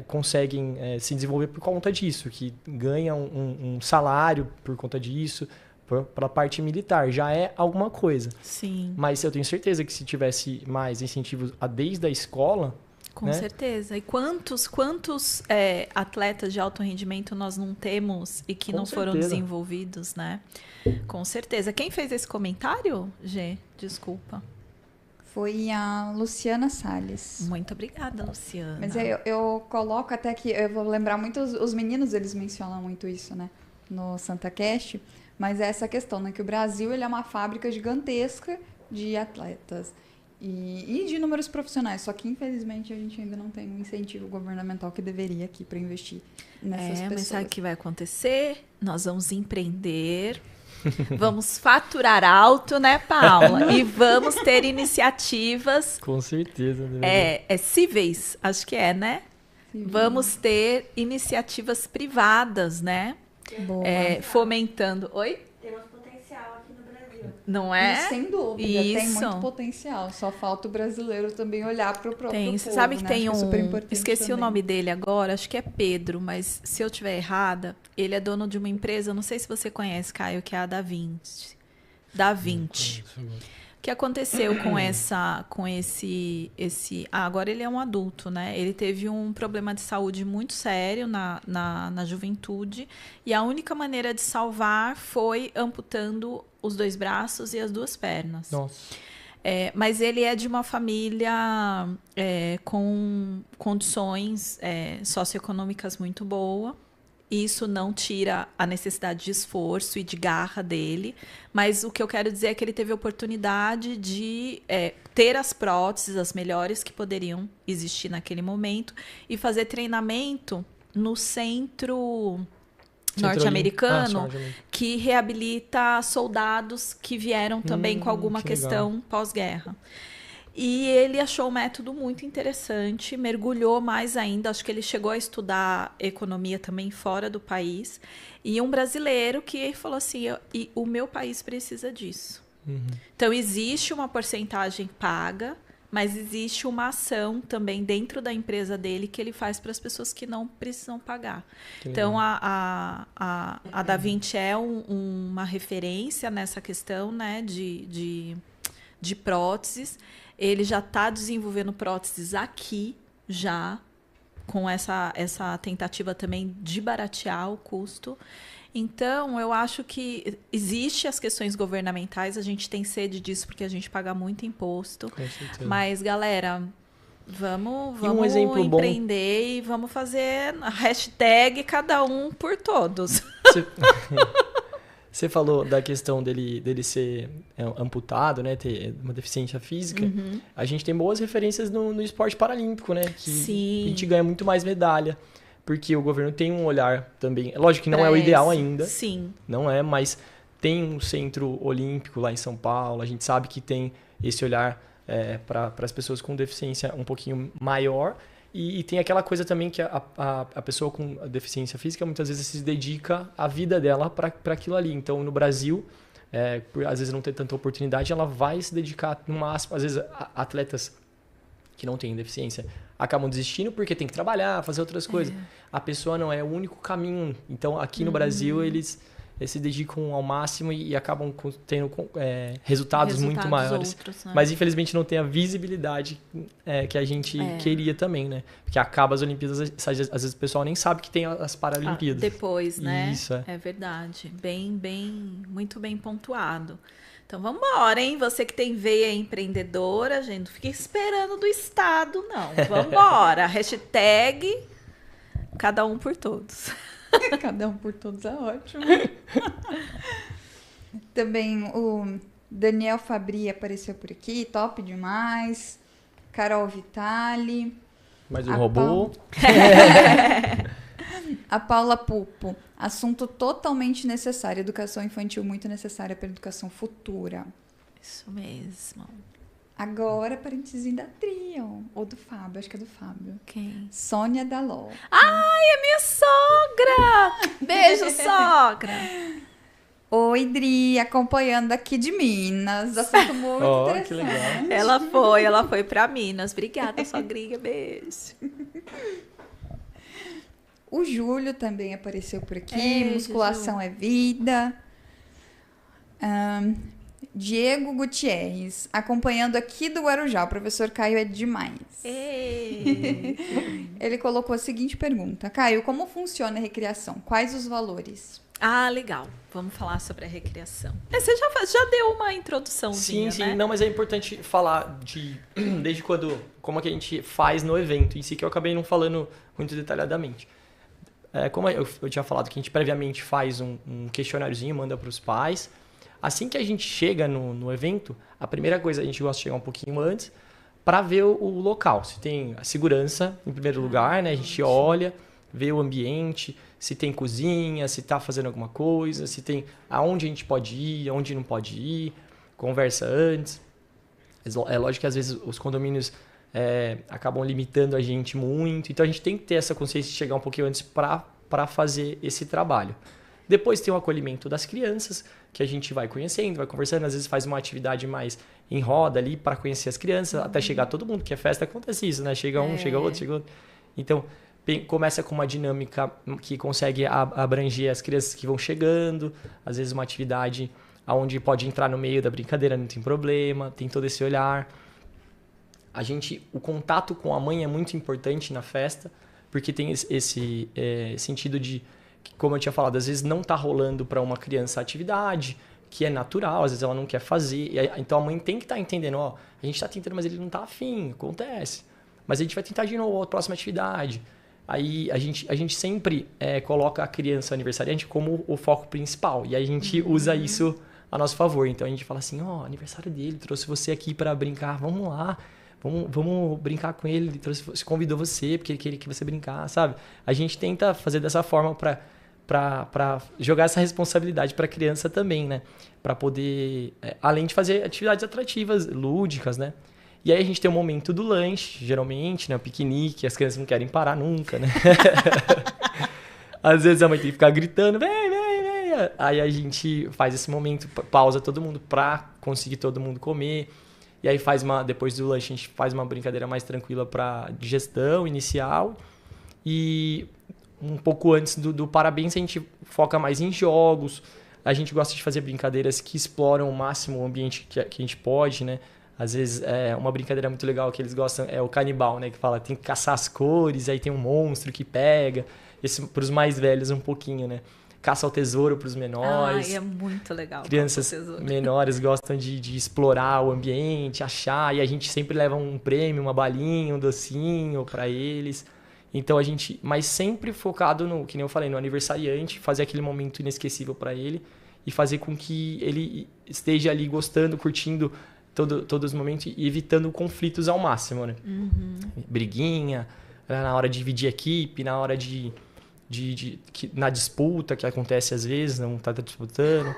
conseguem se desenvolver por conta disso, que ganham um salário por conta disso, pela parte militar. Já é alguma coisa. Sim. Mas eu tenho certeza que se tivesse mais incentivos desde a escola... Com né? certeza. E quantos atletas de alto rendimento nós não temos e que Com não foram certeza. desenvolvidos, né? Com certeza. Quem fez esse comentário, Gê? Desculpa. Foi a Luciana Salles. Muito obrigada, Luciana. Mas eu coloco até que, eu vou lembrar muito, os meninos, eles mencionam muito isso, né, no SantaCast, mas é essa questão, né, que o Brasil, ele é uma fábrica gigantesca de atletas e de números profissionais, só que infelizmente a gente ainda não tem um incentivo governamental que deveria aqui para investir nessas pessoas. Mas sabe o que vai acontecer? Nós vamos empreender, vamos faturar alto, né, Paula? E vamos ter iniciativas Com certeza. Né? cíveis, acho que né? Sim. Vamos ter iniciativas privadas, né? Boa. Fomentando. Oi? Temos potencial aqui no Brasil. Não E é? sem dúvida, tem Isso. muito potencial. Só falta o brasileiro também olhar para o próprio Tem. povo, Você sabe que né? tem Acho que é super importante esqueci também. o nome dele agora, acho que é Pedro, mas se eu estiver errada, ele é dono de uma empresa, não sei se você conhece, Caio, que é a Da Vinci. Da Vinci. O que aconteceu com esse agora ele é um adulto, né? Ele teve um problema de saúde muito sério na juventude e a única maneira de salvar foi amputando os 2 braços e as 2 pernas. Nossa. Mas ele é de uma família com condições socioeconômicas muito boas. Isso não tira a necessidade de esforço e de garra dele, mas o que eu quero dizer é que ele teve a oportunidade de ter as próteses, as melhores que poderiam existir naquele momento, e fazer treinamento no centro norte-americano, que reabilita soldados que vieram também com alguma que questão pós-guerra. E ele achou o método muito interessante, mergulhou mais ainda, acho que ele chegou a estudar economia também fora do país, e um brasileiro que falou assim, o meu país precisa disso. Uhum. Então, existe uma porcentagem paga, mas existe uma ação também dentro da empresa dele que ele faz para as pessoas que não precisam pagar. Então, a Da Vinci é uma referência nessa questão, né, de próteses. Ele já está desenvolvendo próteses aqui, já, com essa tentativa também de baratear o custo. Então, eu acho que existe as questões governamentais, a gente tem sede disso porque a gente paga muito imposto. Com certeza. Mas, galera, vamos um exemplo empreender e vamos fazer a hashtag cada um por todos. Você falou da questão dele ser amputado, né? Ter uma deficiência física. Uhum. A gente tem boas referências no esporte paralímpico, né? Que Sim. a gente ganha muito mais medalha. Porque o governo tem um olhar também... Lógico que não é o ideal ainda. Sim. Não é, mas tem um centro olímpico lá em São Paulo. A gente sabe que tem esse olhar para as pessoas com deficiência um pouquinho maior. E tem aquela coisa também que a pessoa com deficiência física muitas vezes se dedica a vida dela para aquilo ali. Então, no Brasil, por às vezes não ter tanta oportunidade, ela vai se dedicar no máximo. Às vezes, atletas que não têm deficiência acabam desistindo porque tem que trabalhar, fazer outras coisas. A pessoa não é o único caminho. Então, aqui no Brasil, eles se dedicam ao máximo e acabam tendo resultados muito maiores. Outros, né? Mas, infelizmente, não tem a visibilidade que a gente queria também, né? Porque acaba as Olimpíadas, às vezes o pessoal nem sabe que tem as Paralimpíadas. Depois, né? Isso, é verdade. Muito bem pontuado. Então, vamos embora, hein? Você que tem veia empreendedora, gente, não fique esperando do Estado, não. Vamos embora. Hashtag cada um por todos. Cada um por todos é ótimo. Também Daniel Fabri apareceu por aqui, top demais. Carol Vitali. Mais um robô. A Paula Pupo. Assunto totalmente necessário. Educação infantil muito necessária para a educação futura. Isso mesmo. Agora, parentezinho da Trio. Ou do Fábio, acho que é do Fábio. Quem? Sônia Daló. Ai, é minha sogra! Beijo, sogra! Oi, Dri, acompanhando aqui de Minas. Assunto muito interessante. Que legal. Ela foi pra Minas. Obrigada, sogrinha. Beijo. O Júlio também apareceu por aqui. Ei, Musculação Juju. é vida. Diego Gutierrez, acompanhando aqui do Guarujá. O professor Caio é demais. Ei. Ele colocou a seguinte pergunta. Caio, como funciona a recriação? Quais os valores? Ah, legal. Vamos falar sobre a recriação. Você já deu uma introduçãozinha, Sim, né? não, mas é importante falar desde como é que a gente faz no evento em si, que eu acabei não falando muito detalhadamente. Como eu tinha falado que a gente previamente faz um questionáriozinho, manda para os pais. Assim que a gente chega no evento, a primeira coisa a gente gosta de chegar um pouquinho antes para ver o local. Se tem a segurança em primeiro lugar, né? A gente olha, vê o ambiente, se tem cozinha, se está fazendo alguma coisa, se tem aonde a gente pode ir, aonde não pode ir, conversa antes. É lógico que às vezes os condomínios acabam limitando a gente muito, então a gente tem que ter essa consciência de chegar um pouquinho antes para fazer esse trabalho. Depois tem o acolhimento das crianças, que a gente vai conhecendo, vai conversando, às vezes faz uma atividade mais em roda ali para conhecer as crianças, até chegar todo mundo, porque a festa acontece isso, né? Chega um, chega outro, chega outro. Então, começa com uma dinâmica que consegue abranger as crianças que vão chegando, às vezes uma atividade onde pode entrar no meio da brincadeira, não tem problema, tem todo esse olhar. O contato com a mãe é muito importante na festa, porque tem esse sentido de, como eu tinha falado, às vezes não está rolando para uma criança a atividade, que é natural, às vezes ela não quer fazer. Então a mãe tem que estar entendendo, a gente está tentando, mas ele não está afim, acontece. Mas a gente vai tentar de novo a próxima atividade. Aí a gente sempre coloca a criança aniversariante como o foco principal. E aí a gente usa isso a nosso favor. Então a gente fala assim, aniversário dele, trouxe você aqui para brincar, vamos lá. Vamos brincar com ele, ele convidou você porque ele queria que você brincasse, sabe? A gente tenta fazer dessa forma para jogar essa responsabilidade para a criança também, né? Para poder, além de fazer atividades atrativas, lúdicas, né? E aí a gente tem o momento do lanche, geralmente, né? O piquenique, as crianças não querem parar nunca, né? Às vezes a mãe tem que ficar gritando, vem, vem, vem. Aí a gente faz esse momento, pausa todo mundo para conseguir todo mundo comer. E aí depois do lanche a gente faz uma brincadeira mais tranquila para digestão inicial. E um pouco antes do parabéns a gente foca mais em jogos. A gente gosta de fazer brincadeiras que exploram ao máximo o ambiente que a gente pode, né? Às vezes uma brincadeira muito legal que eles gostam é o canibal, né? Que fala, tem que caçar as cores, aí tem um monstro que pega. Esse para os mais velhos um pouquinho, né? Caça ao tesouro para os menores. Ai, é muito legal. Crianças menores gostam de explorar o ambiente, achar, e a gente sempre leva um prêmio, uma balinha, um docinho para eles. Então mas sempre focado no, que nem eu falei, no aniversariante, fazer aquele momento inesquecível para ele e fazer com que ele esteja ali gostando, curtindo todos os momentos e evitando conflitos ao máximo, né? Briguinha, na hora de dividir equipe, na hora na disputa que acontece às vezes, não está disputando.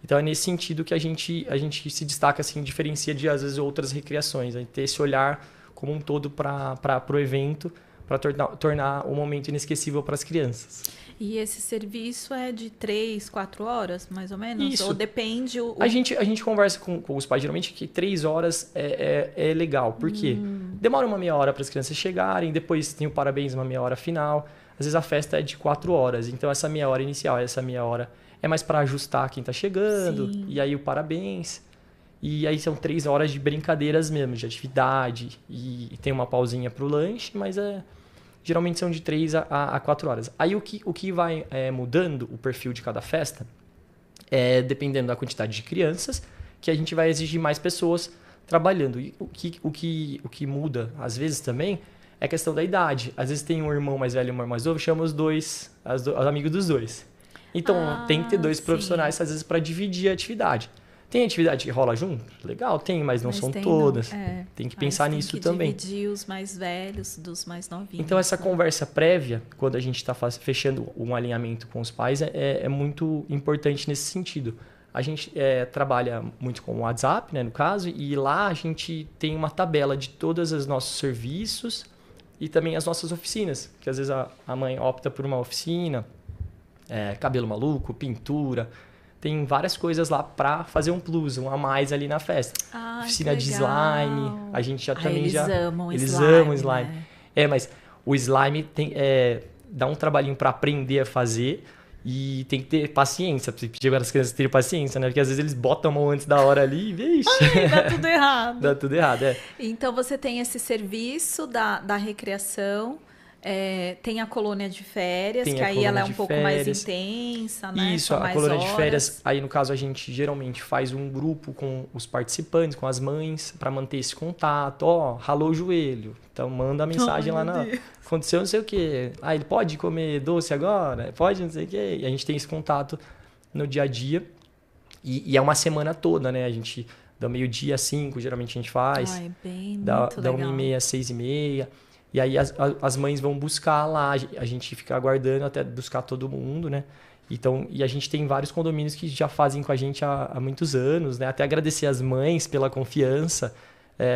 Então é nesse sentido que a gente se destaca, assim, diferencia de às vezes outras recriações, ter esse olhar como um todo para o evento, para tornar o momento inesquecível para as crianças. E esse serviço é de 3, 4 horas, mais ou menos? Isso. Ou depende... A gente conversa com os pais, geralmente, que 3 horas é legal. Por quê? Demora uma meia hora para as crianças chegarem, depois tem o parabéns, uma meia hora final. Às vezes a festa é de 4 horas, então essa meia hora inicial, essa meia hora é mais para ajustar quem está chegando, Sim. E aí o parabéns. E aí são 3 horas de brincadeiras mesmo, de atividade, e tem uma pausinha para o lanche, mas geralmente são de 3 a 4 horas. Aí o que vai mudando o perfil de cada festa, dependendo da quantidade de crianças, que a gente vai exigir mais pessoas trabalhando. E o que muda, às vezes também, é a questão da idade. Às vezes tem um irmão mais velho e um irmão mais novo, chama os amigos dos dois. Então tem que ter 2 profissionais, às vezes, para dividir a atividade. Tem atividade que rola junto? Legal, tem, mas não são tem, todas. Não. Tem que pensar Mas nisso tem que também. dividir os mais velhos dos mais novinhos. Então, essa conversa prévia, quando a gente está fechando um alinhamento com os pais, é muito importante nesse sentido. A gente trabalha muito com o WhatsApp, né, no caso, e lá a gente tem uma tabela de todos os nossos serviços e também as nossas oficinas, que às vezes a mãe opta por uma oficina, cabelo maluco, pintura, tem várias coisas lá para fazer um plus, um a mais ali na festa. Oficina de slime, a gente já também eles amam slime. Né? Mas o slime dá um trabalhinho para aprender a fazer e tem que ter paciência, pra pedir para as crianças terem paciência, né? Porque às vezes eles botam a mão antes da hora ali e vixe. Dá tudo errado. Dá tudo errado, Então você tem esse serviço da recreação. Tem a colônia de férias, que aí ela é um pouco mais intensa, né? Isso, a colônia de férias, aí no caso a gente geralmente faz um grupo com os participantes, com as mães, para manter esse contato. Ralou o joelho, então manda a mensagem lá na... Aconteceu não sei o quê. Ele pode comer doce agora? Pode não sei o quê. E a gente tem esse contato no dia a dia. E é uma semana toda, né? A gente dá meio-dia às 5, geralmente a gente faz. Dá 1h30 às 6h30. E aí as mães vão buscar lá, a gente fica aguardando até buscar todo mundo, né? Então, e a gente tem vários condomínios que já fazem com a gente há muitos anos, né? Até agradecer as mães pela confiança,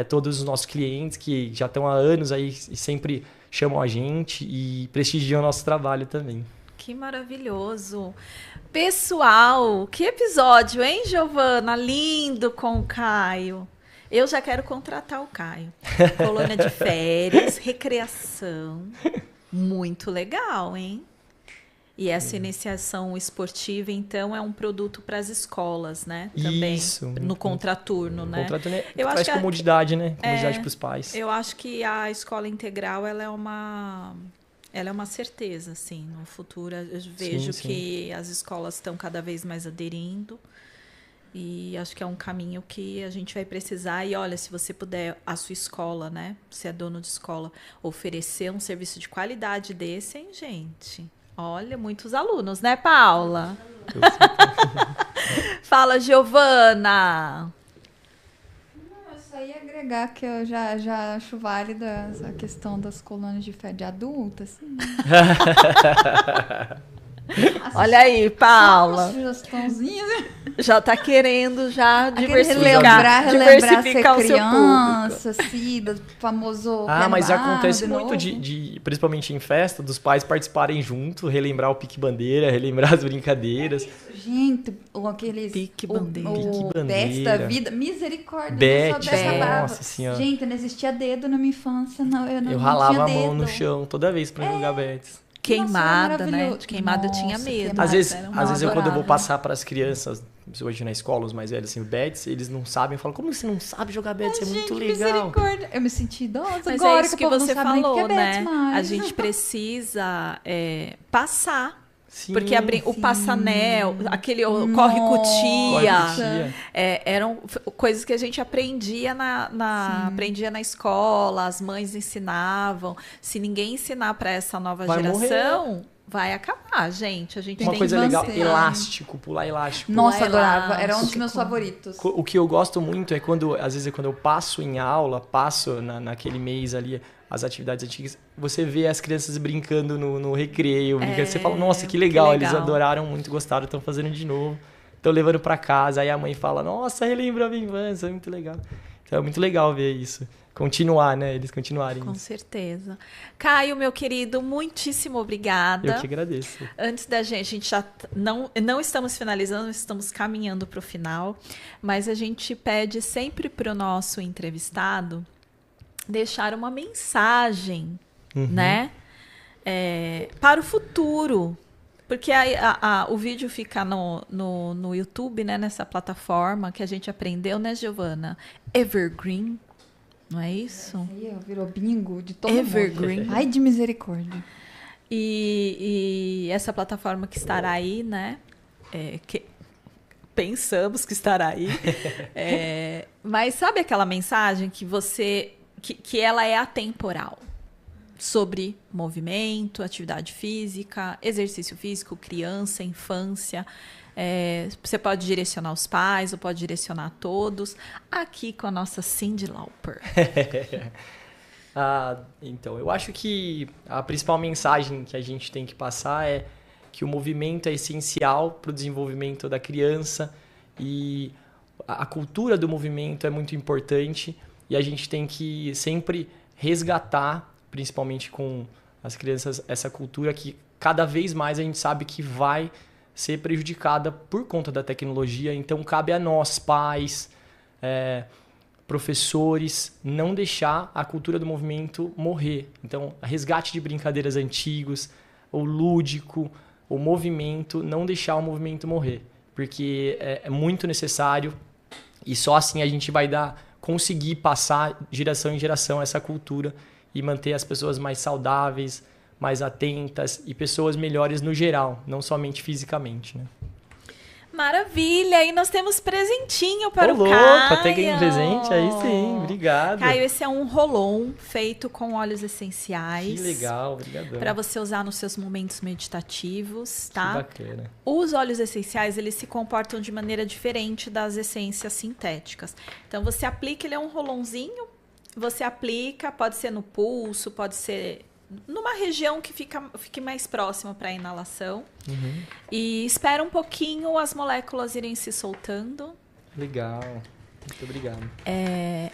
todos os nossos clientes que já estão há anos aí e sempre chamam a gente e prestigiam o nosso trabalho também. Que maravilhoso! Pessoal, que episódio, hein, Giovana? Lindo com o Caio. Eu já quero contratar o Caio. Colônia de férias, recreação. Muito legal, hein? E essa iniciação esportiva, então, é um produto para as escolas, né? Também. Isso. No contraturno, né? Contraturno Eu traz acho que comodidade, né? Comodidade para os pais. Eu acho que a escola integral, ela é uma certeza, assim. No futuro, eu vejo que as escolas estão cada vez mais aderindo. E acho que é um caminho que a gente vai precisar. E olha, se você puder, a sua escola, né? Você é dono de escola, oferecer um serviço de qualidade desse, hein, gente? Olha, muitos alunos, né, Paula? Fala, Giovana! Eu só ia agregar que eu já acho válida a questão das colônias de férias de adulta, assim. Olha aí, Paula. Já tá querendo relembrar diversificar ser o seu criança, assim, do famoso mas acontece muito principalmente em festa, dos pais participarem junto, relembrar o pique-bandeira, relembrar as brincadeiras. Gente, aqueles... Pique-bandeira. Bets da vida. Misericórdia. Bet, nossa senhora. Gente, não existia dedo na minha infância, não. Eu ralava a mão no chão toda vez pra jogar bets. Queimada, né? De queimada eu tinha medo. Às vezes quando eu vou passar para as crianças, hoje na escola, os mais velhos, assim, bets, eles não sabem. Eu falo, como você não sabe jogar bets? É muito legal. Eu me senti idosa mas agora é isso que você falou, né? A gente precisa passar. Sim, porque o passanel, aquele corre-cutia, eram coisas que a gente aprendia aprendia na escola, as mães ensinavam. Se ninguém ensinar para essa nova geração, vai acabar, gente. A gente uma tem coisa que legal, elástico, pular elástico. Nossa, adorava. Era um dos meus favoritos. O que eu gosto muito é às vezes quando eu passo em aula, naquele mês ali, as atividades antigas, você vê as crianças brincando no recreio, você fala, nossa, que legal, eles adoraram muito, gostaram, estão fazendo de novo, estão levando para casa, aí a mãe fala, nossa, relembra a minha infância, é muito legal. Então é muito legal ver isso, continuar, né, eles continuarem. Com certeza. Caio, meu querido, muitíssimo obrigada. Eu que agradeço. Antes da gente já não estamos finalizando, estamos caminhando para o final, mas a gente pede sempre para o nosso entrevistado deixar uma mensagem, né? Para o futuro. Porque o vídeo fica no YouTube, né? Nessa plataforma que a gente aprendeu, né, Giovana? Evergreen, não é isso? Virou bingo de todo Evergreen. mundo. Ai, de misericórdia. E essa plataforma que estará aí, né? Pensamos que estará aí. Mas sabe aquela mensagem que ela é atemporal? sobre movimento, atividade física, exercício físico, criança, infância. Você pode direcionar os pais ou pode direcionar todos. Aqui com a nossa Cyndi Lauper. Então, eu acho que a principal mensagem que a gente tem que passar é que o movimento é essencial para o desenvolvimento da criança e a cultura do movimento é muito importante e a gente tem que sempre resgatar, principalmente com as crianças, essa cultura que cada vez mais a gente sabe que vai ser prejudicada por conta da tecnologia. Então, cabe a nós, pais, professores, não deixar a cultura do movimento morrer. Então, resgate de brincadeiras antigos, o lúdico, o movimento, não deixar o movimento morrer, porque é muito necessário e só assim a gente vai conseguir passar geração em geração essa cultura e manter as pessoas mais saudáveis, mais atentas e pessoas melhores no geral, não somente fisicamente, né? Maravilha! E nós temos presentinho para o louco, Caio. até ganhei um presente, aí sim, obrigado. Caio, esse é um Rolon feito com óleos essenciais. Que legal, obrigadão. Para você usar nos seus momentos meditativos, tá? Que bacana. Os óleos essenciais, eles se comportam de maneira diferente das essências sintéticas. Então, você aplica, ele é um rolonzinho, você aplica, pode ser no pulso, pode ser numa região que fique mais próxima para a inalação. Uhum. E espera um pouquinho as moléculas irem se soltando. Legal, muito obrigado.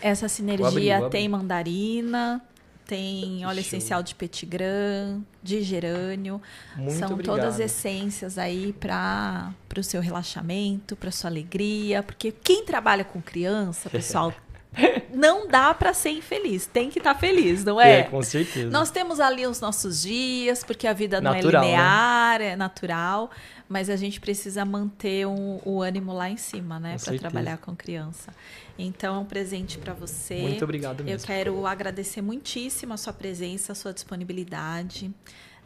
Essa sinergia Vou abrir. tem mandarina, tem óleo Show. essencial de petigrã, de gerânio. Muito São obrigado. todas essências aí para o seu relaxamento, para sua alegria. Porque quem trabalha com criança, pessoal, não dá para ser infeliz. Tem que estar feliz, não é? Com certeza. Nós temos ali os nossos dias, porque a vida Natural, não é linear, é natural. Mas a gente precisa manter o ânimo lá em cima, né? Para trabalhar com criança. Então, é um presente para você. Muito obrigado mesmo. Eu quero agradecer muitíssimo a sua presença, a sua disponibilidade.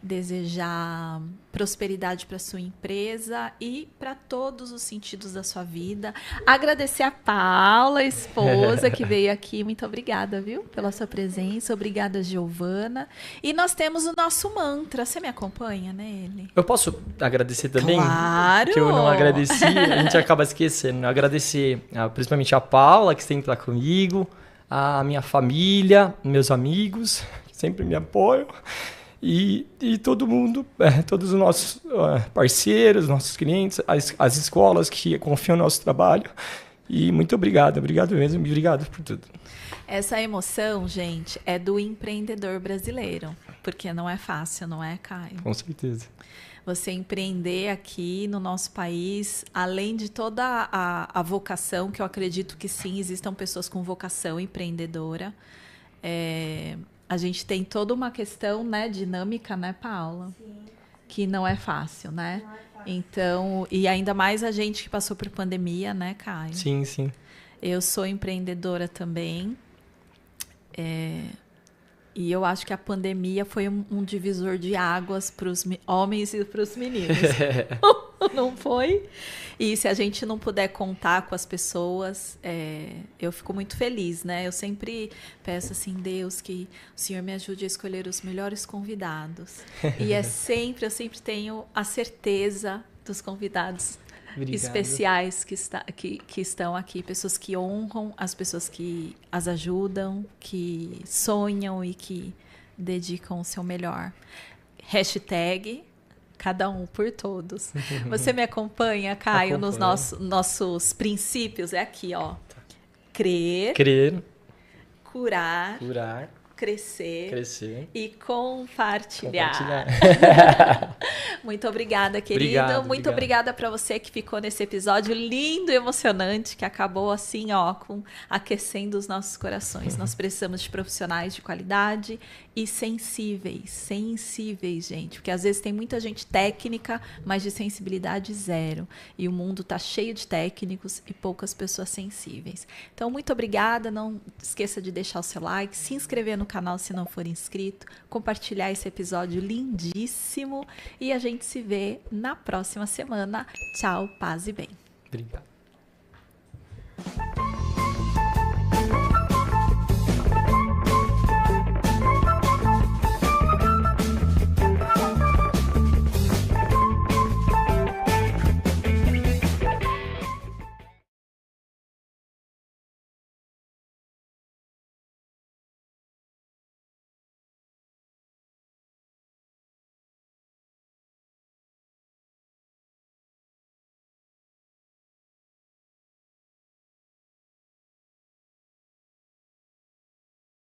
Desejar prosperidade para sua empresa e para todos os sentidos da sua vida. Agradecer a Paula, esposa, que veio aqui. Muito obrigada, viu? Pela sua presença. Obrigada, Giovana. E nós temos o nosso mantra. Você me acompanha nele? Eu posso agradecer também? Claro! Que eu não agradeci, a gente acaba esquecendo. Agradecer principalmente a Paula, que sempre está comigo, a minha família, meus amigos, que sempre me apoiam. E todo mundo, todos os nossos parceiros, nossos clientes, as escolas que confiam no nosso trabalho. E muito obrigado mesmo, obrigado por tudo. Essa emoção, gente, é do empreendedor brasileiro, porque não é fácil, não é, Caio? Com certeza. Você empreender aqui no nosso país, além de toda a vocação, que eu acredito que sim, existam pessoas com vocação empreendedora, a gente tem toda uma questão, né, dinâmica, né, Paula? Sim. Que não é fácil, né? Não é fácil. Então, e ainda mais a gente que passou por pandemia, né, Caio? Sim, sim. Eu sou empreendedora também. E eu acho que a pandemia foi um divisor de águas para os homens e para os meninos. Não foi? E se a gente não puder contar com as pessoas, eu fico muito feliz, né? Eu sempre peço assim, Deus, que o Senhor me ajude a escolher os melhores convidados. E eu sempre tenho a certeza dos convidados especiais que estão aqui, pessoas que honram, as pessoas que as ajudam, que sonham e que dedicam o seu melhor. Hashtag cada um por todos. Você me acompanha, Caio, nos nossos princípios? É aqui, ó. Crer, curar, crescer e compartilhar. Muito obrigada, querido. Muito obrigada para você que ficou nesse episódio lindo e emocionante, que acabou assim, ó, aquecendo os nossos corações. Nós precisamos de profissionais de qualidade e sensíveis, gente. Porque às vezes tem muita gente técnica, mas de sensibilidade zero. E o mundo tá cheio de técnicos e poucas pessoas sensíveis. Então, muito obrigada. Não esqueça de deixar o seu like, se inscrever no canal se não for inscrito, compartilhar esse episódio lindíssimo e a gente se vê na próxima semana. Tchau, paz e bem. Obrigado.